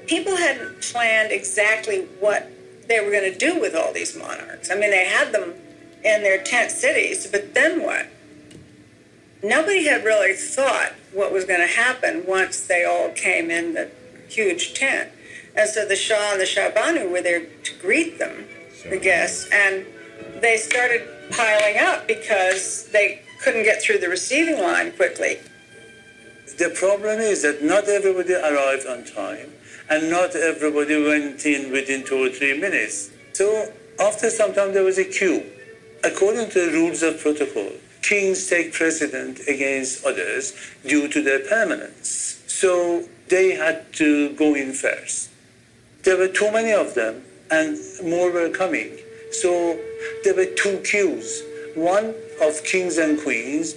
People hadn't planned exactly what they were going to do with all these monarchs. I mean, they had them in their tent cities, but then what? Nobody had really thought what was going to happen once they all came in the huge tent. And so the Shah and the Shah-Banu were there to greet them, the guests, and they started piling up because they couldn't get through the receiving line quickly. The problem is that not everybody arrived on time, and not everybody went in within 2 or 3 minutes. So after some time, there was a queue. According to the rules of protocol, kings take precedent against others due to their permanence. So they had to go in first. There were too many of them, and more were coming. So there were 2 queues, one of kings and queens,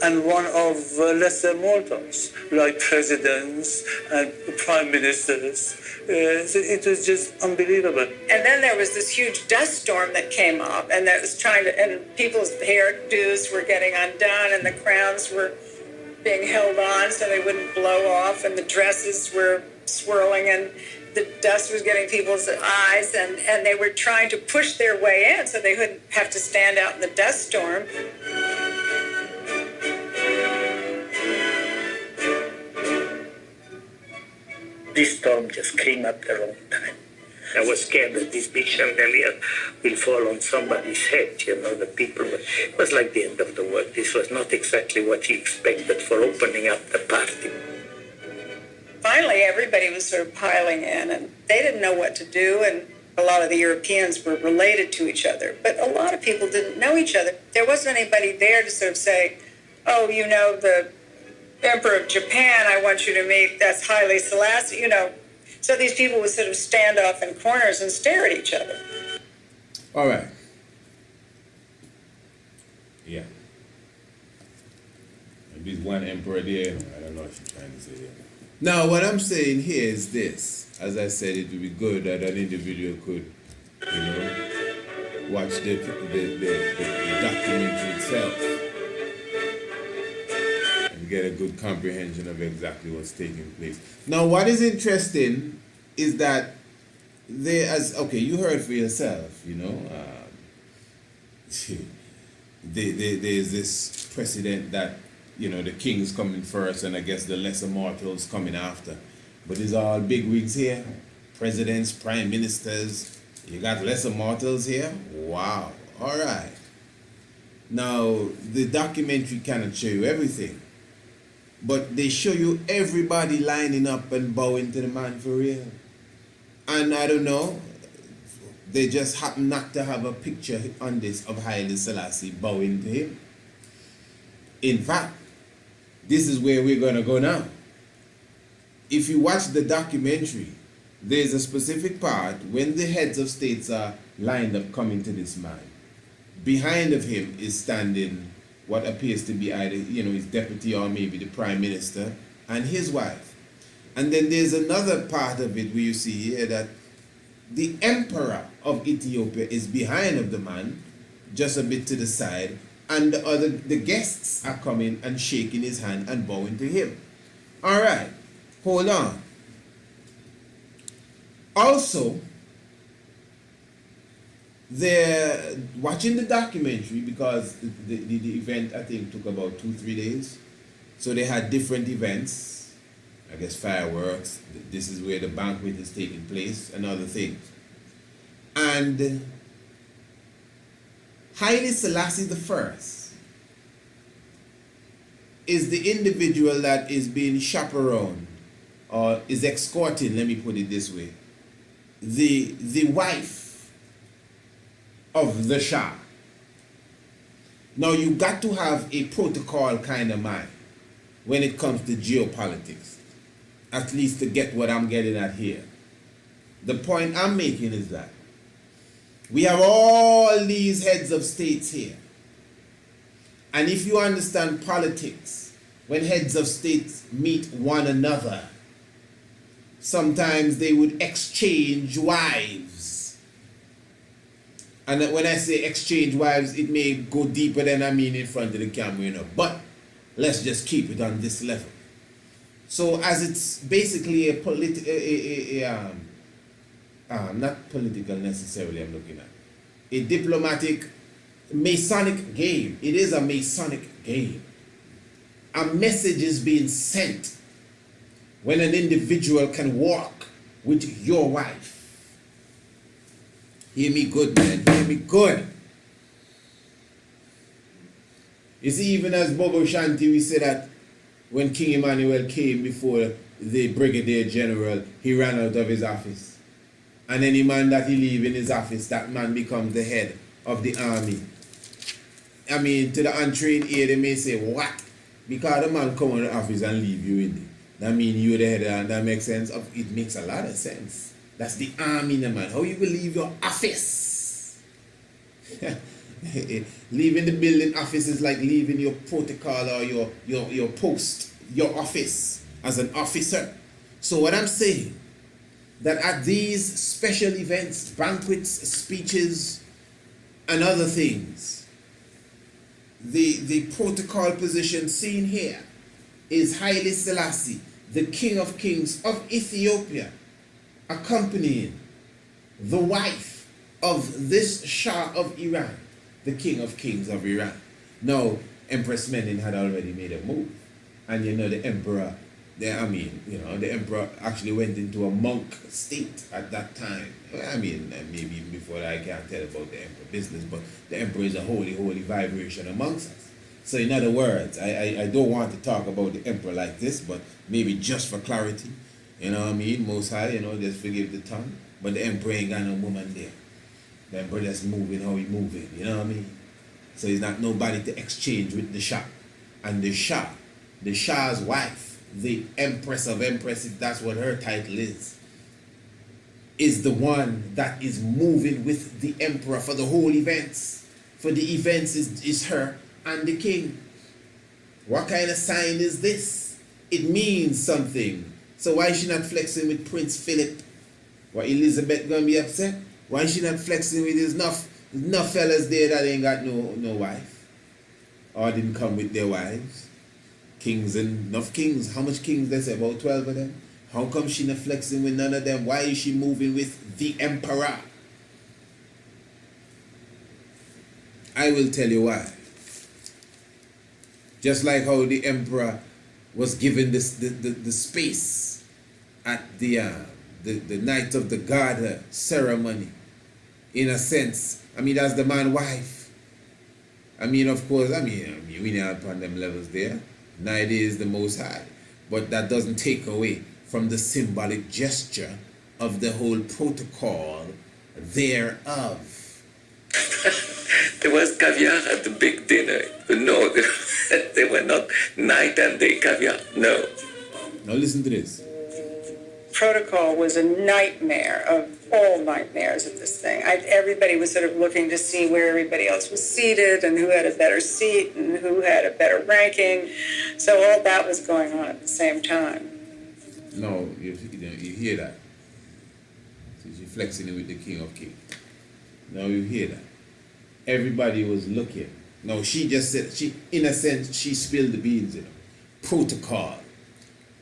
and one of lesser mortals, like presidents and prime ministers. So it was just unbelievable. And then there was this huge dust storm that came up, and that was and people's hairdos were getting undone, and the crowns were being held on so they wouldn't blow off, and the dresses were swirling, and the dust was getting people's eyes, and they were trying to push their way in so they wouldn't have to stand out in the dust storm. This storm just came at the wrong time. I was scared that this big chandelier will fall on somebody's head, the people. It was like the end of the world. This was not exactly what he expected for opening up the party. Finally, everybody was sort of piling in, and they didn't know what to do, and a lot of the Europeans were related to each other, but a lot of people didn't know each other. There wasn't anybody there to sort of say, oh, the Emperor of Japan, I want you to meet, that's Haile Selassie, So these people would sort of stand off in corners and stare at each other. All right. Yeah. Maybe one emperor there. I don't know what she's trying to say there. Now, what I'm saying here is this. As I said, it would be good that an individual could, watch the documentary itself and get a good comprehension of exactly what's taking place. Now, what is interesting is that you heard for yourself, there's this precedent that, the king's coming first and I guess the lesser mortals coming after. But it's all big wigs here, presidents, prime ministers. You got lesser mortals here? Wow. All right. Now, the documentary cannot show you everything, but they show you everybody lining up and bowing to the man for real. And I don't know, they just happen not to have a picture on this of Haile Selassie bowing to him. In fact, this is where we're going to go now. If you watch the documentary, there's a specific part when the heads of states are lined up coming to this man. Behind of him is standing what appears to be either, his deputy or maybe the prime minister and his wife. And then there's another part of it where you see here that the emperor of Ethiopia is behind of the man, just a bit to the side, and the guests are coming and shaking his hand and bowing to him. All right, hold on. Also, they're watching the documentary because the event, I think, took about 2-3 days. So they had different events. I guess fireworks, this is where the banquet is taking place, and other things. And Haile Selassie.Who is the individual that is being chaperoned, or is escorting, let me put it this way, the wife of the Shah. Now you got to have a protocol kind of mind when it comes to geopolitics. At least to get what I'm getting at here. The point I'm making is that we have all these heads of states here. And if you understand politics, when heads of states meet one another, sometimes they would exchange wives. And when I say exchange wives, it may go deeper than I mean in front of the camera, But let's just keep it on this level. So as it's basically not political necessarily I'm looking at, a diplomatic Masonic game. It is a Masonic game. A message is being sent when an individual can walk with your wife. Hear me good, man. Hear me good. You see, even as Bobo Shanti, we say that when King Emmanuel came before the Brigadier General, he ran out of his office. And any man that he leave in his office, that man becomes the head of the army. I mean, to the untrained ear, they may say, what? Because the man come in the office and leave you in there. That means you're the head, and that makes sense. It makes a lot of sense. That's the army, man. How you will leave your office? Leaving the building office is like leaving your protocol or your post, your office as an officer. So what I'm saying, that at these special events, banquets, speeches, and other things, the protocol position seen here is Haile Selassie, the King of Kings of Ethiopia, accompanying the wife of this Shah of Iran, the King of Kings of Iran. Now, Empress Menen had already made a move. And the emperor, the emperor actually went into a monk state at that time. I mean, maybe even before that, I can't tell about the emperor business, but the emperor is a holy, holy vibration amongst us. So in other words, I don't want to talk about the emperor like this, but maybe just for clarity, Most High, just forgive the tongue, but the emperor ain't got no woman there. The emperor just moving how he moving, So he's not nobody to exchange with the Shah. And the Shah's wife, the Empress of Empresses, that's what her title is the one that is moving with the emperor for the whole events. For the events is her and the king. What kind of sign is this? It means something So why is she not flexing with Prince Philip? Why Elizabeth gonna be upset? Why is she not flexing with his enough fellas there that ain't got no wife? Or didn't come with their wives? Kings and enough kings. How much kings they say? About 12 of them. How come she not flexing with none of them? Why is she moving with the emperor? I will tell you why. Just like how the emperor was given the space at the night of the God ceremony. In a sense, I mean, that's the man's wife. I mean, of course, we know upon them levels there. Neither is the Most High. But that doesn't take away from the symbolic gesture of the whole protocol thereof. There was caviar at the big dinner. No, they were not night and day caviar. No. Now listen to this. Protocol was a nightmare of all nightmares of this thing. Everybody was sort of looking to see where everybody else was seated and who had a better seat and who had a better ranking. So all that was going on at the same time. No, you hear that. So she's flexing it with the King of Kings. Now you hear that. Everybody was looking. No, she just said, in a sense, she spilled the beans, Protocol.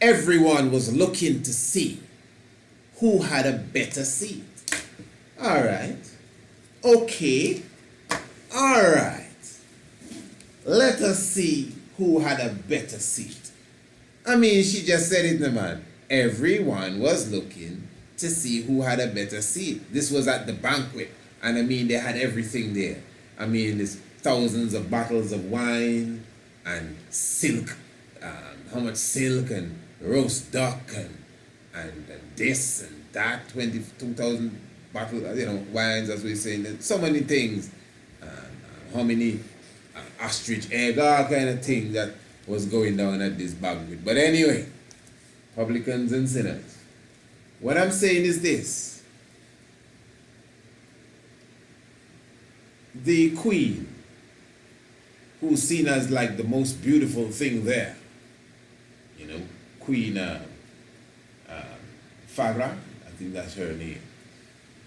Everyone was looking to see who had a better seat. All right. Okay. All right. Let us see who had a better seat. I mean, she just said it, man. Everyone was looking to see who had a better seat. This was at the banquet. And I mean, they had everything there. I mean, there's thousands of bottles of wine and silk. How much silk and roast duck and this and that. 22,000 bottles, wines, as we're saying. There's so many things. How many ostrich egg, all kind of things that was going down at this banquet. But anyway, publicans and sinners. What I'm saying is this. The queen, who's seen as like the most beautiful thing there, Queen Farah, I think that's her name.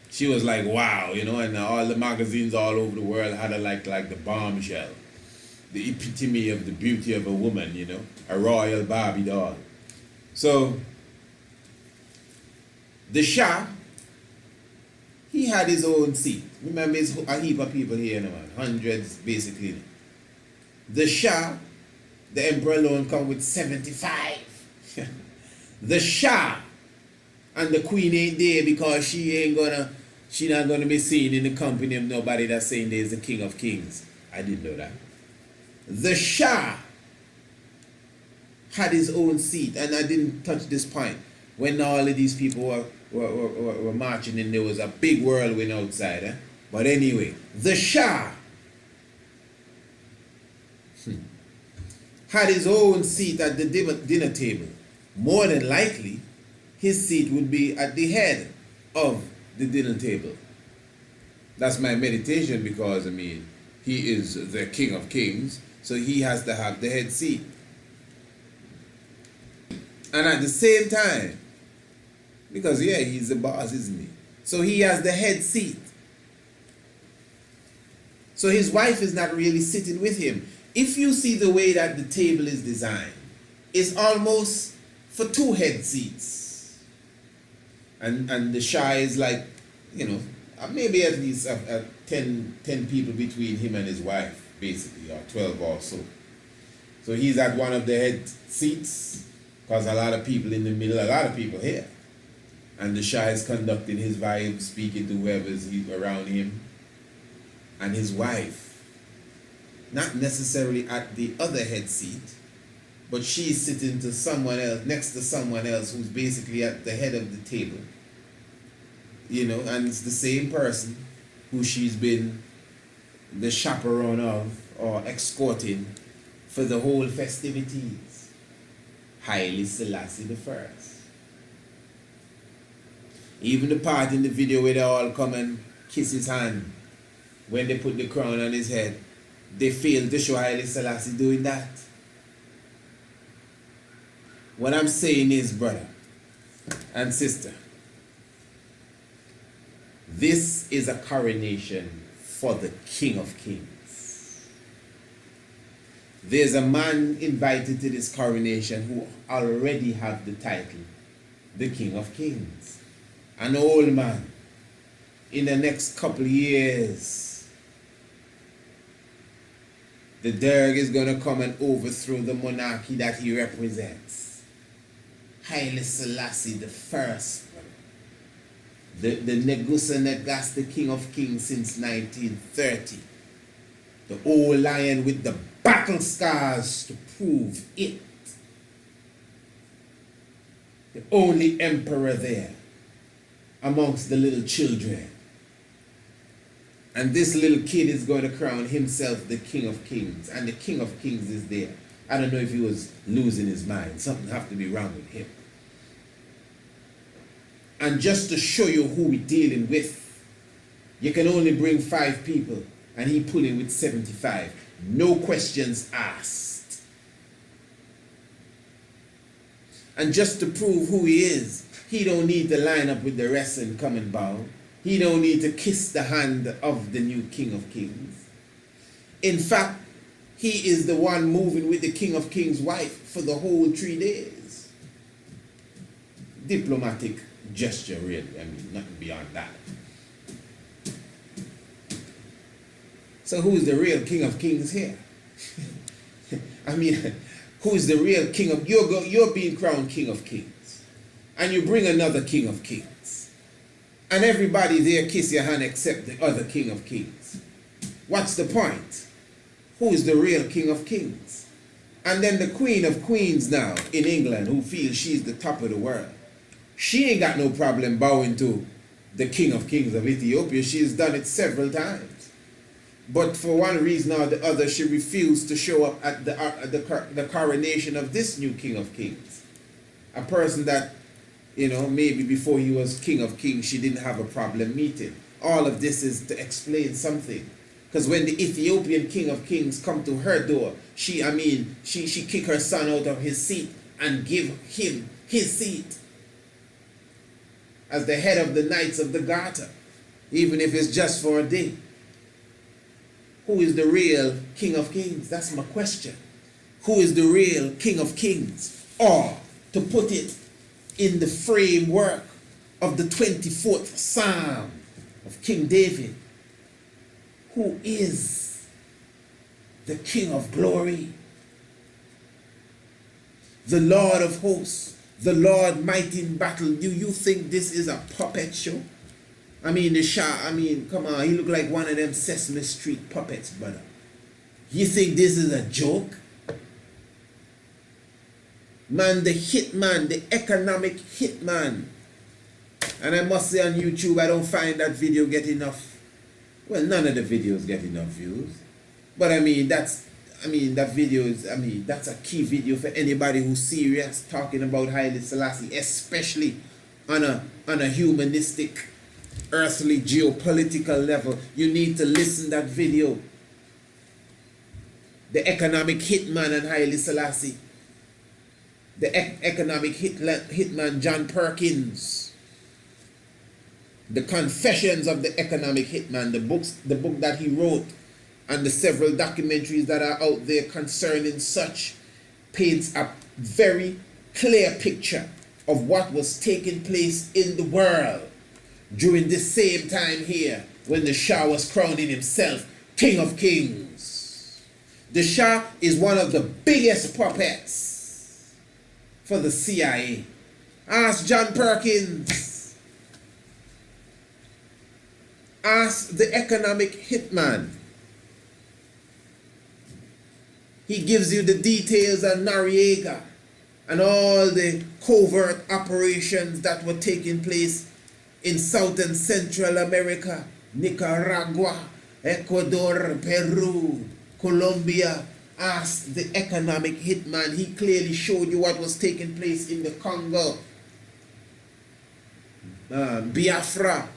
She was like, wow, and all the magazines all over the world had her like the bombshell, the epitome of the beauty of a woman, a royal Barbie doll. So, the Shah, he had his own seat. Remember, it's a heap of people here, man. Hundreds, basically. The Shah, the emperor alone, come with 75. The Shah and the queen ain't there because she not gonna be seen in the company of nobody that's saying there's the King of Kings. I didn't know that. The Shah had his own seat, and I didn't touch this point. When all of these people were marching in, there was a big whirlwind outside. But anyway, the Shah had his own seat at the dinner table. More than likely, his seat would be at the head of the dinner table. That's my meditation because, he is the King of Kings, so he has to have the head seat. And at the same time, because he's the boss, isn't he? So he has the head seat. So his wife is not really sitting with him. If you see the way that the table is designed, it's almost for two head seats. And the Shah is like, maybe at least 10 people between him and his wife, basically, or 12 or so. So he's at one of the head seats, because a lot of people in the middle, a lot of people here. And the Shah is conducting his vibe, speaking to whoever's around him. And his wife, not necessarily at the other head seat, but she's sitting to someone else, next to someone else who's basically at the head of the table. And it's the same person who she's been the chaperone of or escorting for the whole festivities. Haile Selassie.Who. Even the part in the video where they all come and kiss his hand when they put the crown on his head, they failed to show Haile Selassie doing that. What I'm saying is, brother, and sister, this is a coronation for the King of Kings. There's a man invited to this coronation who already have the title, the King of Kings. An old man. In the next couple of years, the Derg is going to come and overthrow the monarchy that he represents. Haile Selassie the first. The Negusa Negas, the King of Kings since 1930. The old lion with the battle scars to prove it. The only emperor there amongst the little children. And this little kid is going to crown himself the King of Kings. And the King of Kings is there. I don't know if he was losing his mind. Something have to be wrong with him. And just to show you who we're dealing with, you can only bring 5 people, and he put in with 75. No questions asked. And just to prove who he is, he don't need to line up with the rest and come and bow. He don't need to kiss the hand of the new King of Kings. In fact, he is the one moving with the King of Kings' wife for the whole 3 days. Diplomatic gesture, really. I mean, nothing beyond that. So who is the real King of Kings here? I mean, who is the real King of... You're being crowned King of Kings. And you bring another King of Kings. And everybody there kiss your hand except the other King of Kings. What's the point? Who is the real King of Kings? And then the Queen of Queens now in England, who feels she's the top of the world. She ain't got no problem bowing to the King of Kings of Ethiopia. She's done it several times. But for one reason or the other, she refused to show up at the coronation of this new King of Kings. A person that, you know, maybe before he was King of Kings, she didn't have a problem meeting. All of this is to explain something. Because when the Ethiopian King of Kings come to her door, she kick her son out of his seat and give him his seat as the head of the Knights of the Garter, even if it's just for a day. Who is the real King of Kings? That's my question. Who is the real King of Kings? Or, to put it in the framework of the 24th Psalm of King David, who is the King of Glory, the Lord of Hosts, the Lord mighty in battle? Do you think this is a puppet show? I mean, the Shah, come on, he look like one of them Sesame Street puppets, brother. You think this is a joke? Man, the hitman, the economic hitman. And I must say on YouTube, I don't find that video get enough. Well, none of the videos get enough views. But that video is, that's a key video for anybody who's serious talking about Haile Selassie, especially on a humanistic, earthly, geopolitical level. You need to listen that video. The economic hitman and Haile Selassie. The economic hitman John Perkins. The Confessions of the Economic Hitman, the book that he wrote, and the several documentaries that are out there concerning such, paints a very clear picture of what was taking place in the world during this same time here when the Shah was crowning himself King of Kings. The Shah is one of the biggest puppets for the CIA. Ask John Perkins. Ask the economic hitman. He gives you the details on Noriega and all the covert operations that were taking place in South and Central America, Nicaragua, Ecuador, Peru, Colombia. Ask the economic hitman. He clearly showed you what was taking place in the Congo, Biafra.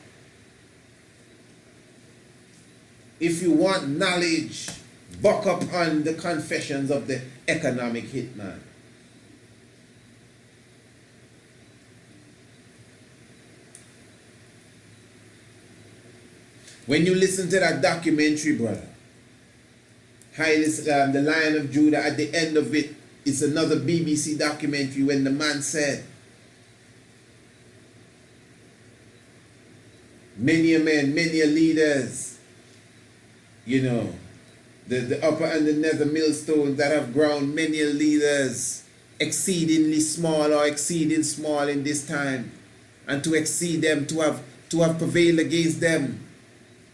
If you want knowledge, buck up on the Confessions of the Economic Hitman. When you listen to that documentary, brother, the Lion of Judah, at the end of it, it's another BBC documentary when the man said, many a men, many a leaders, you know, the upper and the nether millstones that have ground, many a leaders, exceedingly small or exceeding small in this time, and to exceed them, to have prevailed against them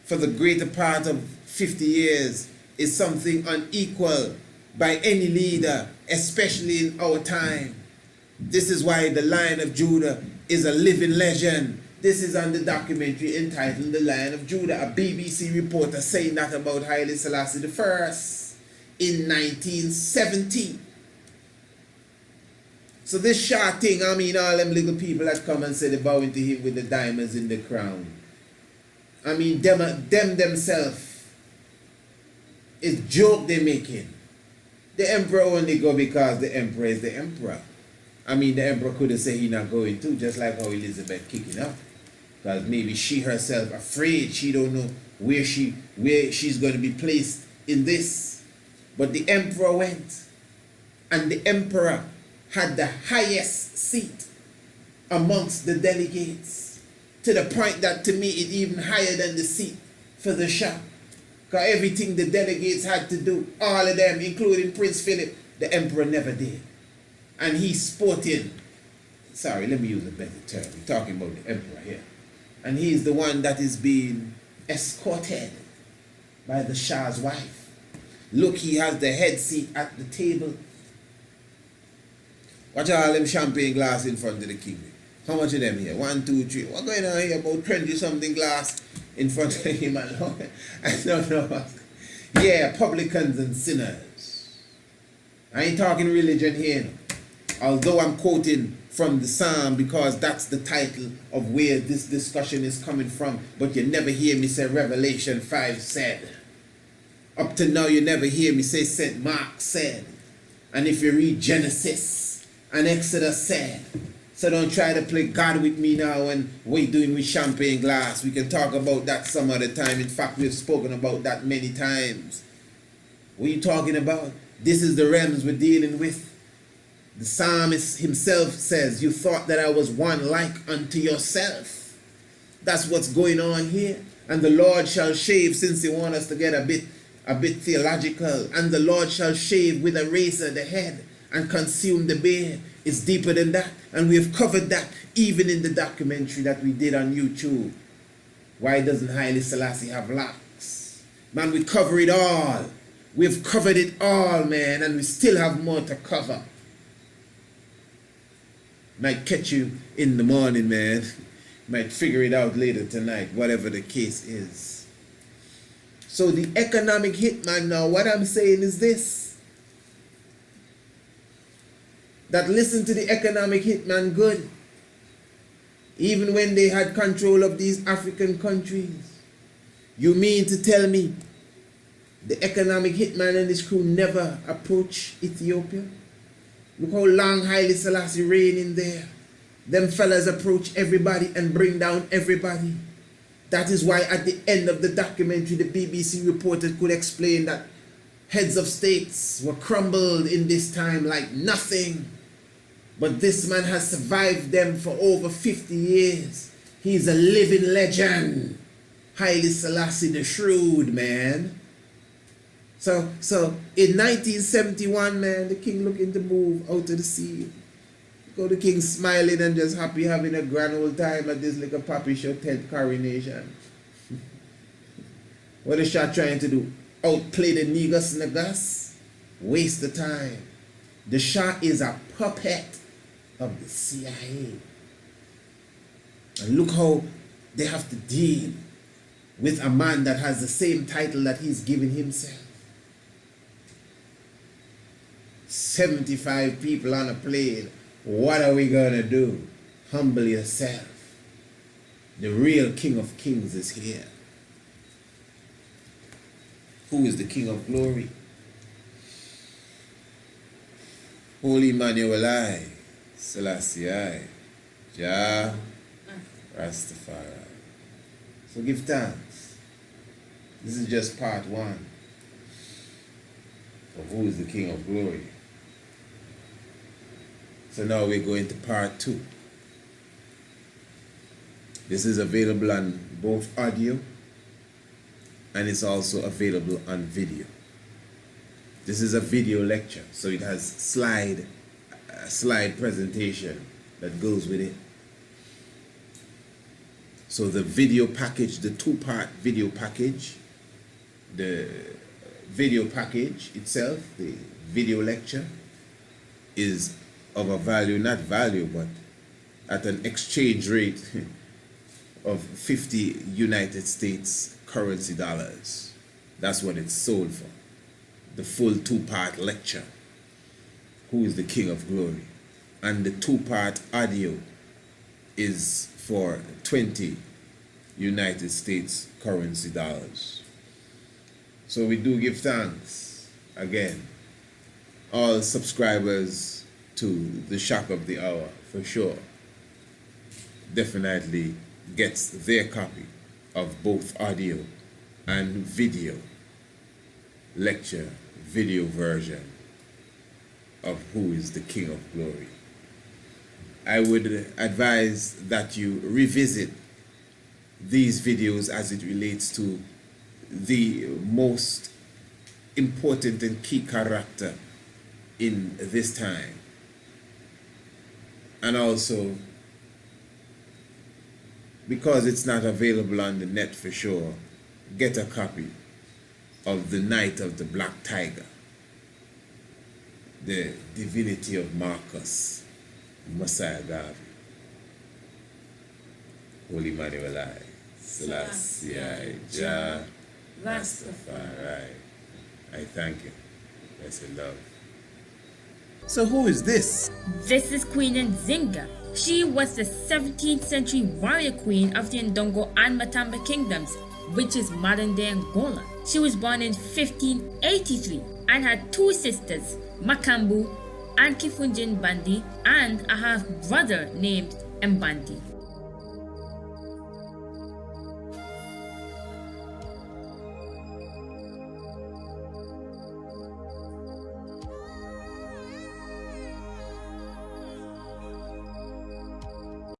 for the greater part of 50 years is something unequal by any leader, especially in our time. This is why the Lion of Judah is a living legend. This is on the documentary entitled The Lion of Judah, a BBC reporter saying that about Haile Selassie.Who in 1970. So this Shah thing, I mean, all them little people that come and say they bowing to him with the diamonds in the crown. I mean, them themselves is joke they making. The emperor only go because the emperor is the emperor. I mean, the emperor could have said he not going to, just like how Elizabeth kicking up. Because maybe she herself afraid, she don't know where she's going to be placed in this. But the emperor went, and the emperor had the highest seat amongst the delegates, to the point that to me it even higher than the seat for the Shah. Because everything the delegates had to do, all of them, including Prince Philip, the emperor never did. And he's sporting, sorry, let me use a better term, we're talking about the emperor here. And he's the one that is being escorted by the Shah's wife. Look, he has the head seat at the table. Watch all them champagne glass in front of the king. How much of them here? 1, 2, 3. What going on here? About 20 something glass in front of him alone. I don't know. Yeah, publicans and sinners. I ain't talking religion here. Although I'm quoting from the Psalm because that's the title of where this discussion is coming from. But you never hear me say Revelation 5 said. Up to now you never hear me say St. Mark said. And if you read Genesis and Exodus said. So don't try to play God with me now and what you doing with champagne glass. We can talk about that some other time. In fact, we've spoken about that many times. What are you talking about? This is the realms we're dealing with. The psalmist himself says, you thought that I was one like unto yourself. That's what's going on here. And the Lord shall shave, since he wants us to get a bit theological. And the Lord shall shave with a razor the head and consume the beard. It's deeper than that. And we have covered that even in the documentary that we did on YouTube. Why doesn't Haile Selassie have locks? Man, we cover it all. We've covered it all, man, and we still have more to cover. Might catch you in the morning, man. Might figure it out later tonight, whatever the case is. So the economic hitman now, what I'm saying is this. That listen to the economic hitman good. Even when they had control of these African countries. You mean to tell me the economic hitman and his crew never approached Ethiopia? Look how long Haile Selassie reigned in there. Them fellas approach everybody and bring down everybody. That is why at the end of the documentary, the BBC reporter could explain that heads of states were crumbled in this time like nothing. But this man has survived them for over 50 years. He's a living legend. Haile Selassie the Shrewd, man. So in 1971, man, the king looking to move out of the sea. Go the king smiling and just happy having a grand old time at this little papi show 10th coronation. What is Shah trying to do? Outplay the negus nagas? Waste the time. The Shah is a puppet of the CIA. And look how they have to deal with a man that has the same title that he's given himself. 75 people on a plane. What are we gonna do? Humble yourself. The real King of Kings is here. Who is the King of Glory? Holy Emmanuel, Selassie, Jah, Rastafari. So give thanks. This is just part one of Who is the King of Glory. So now we're going to part two. This is available on both audio and it's also available on video. This is a video lecture, so it has a slide presentation that goes with it. So the video package, the two-part video package, the video package itself, the video lecture, is of a value, not value, but at an exchange rate of 50 United States currency dollars. That's what it's sold for. The full two-part lecture, Who is the King of Glory? And the two-part audio is for 20 United States currency dollars. So we do give thanks again, all subscribers to the Shock of the Hour, for sure, definitely gets their copy of both audio and video lecture video version of Who is the King of Glory. I would advise that you revisit these videos as it relates to the most important and key character in this time. And also, because it's not available on the net for sure, get a copy of The Night of the Black Tiger, the divinity of Marcus, Messiah Gavi, Holy Manuel Selassie, Jah, Rastafari. I thank you. Blessed love. So who is this? This is Queen Nzinga. She was the 17th century warrior queen of the Ndongo and Matamba kingdoms, which is modern-day Angola. She was born in 1583 and had two sisters, Makambu and Kifunjin Bandi, and a half-brother named Mbandi.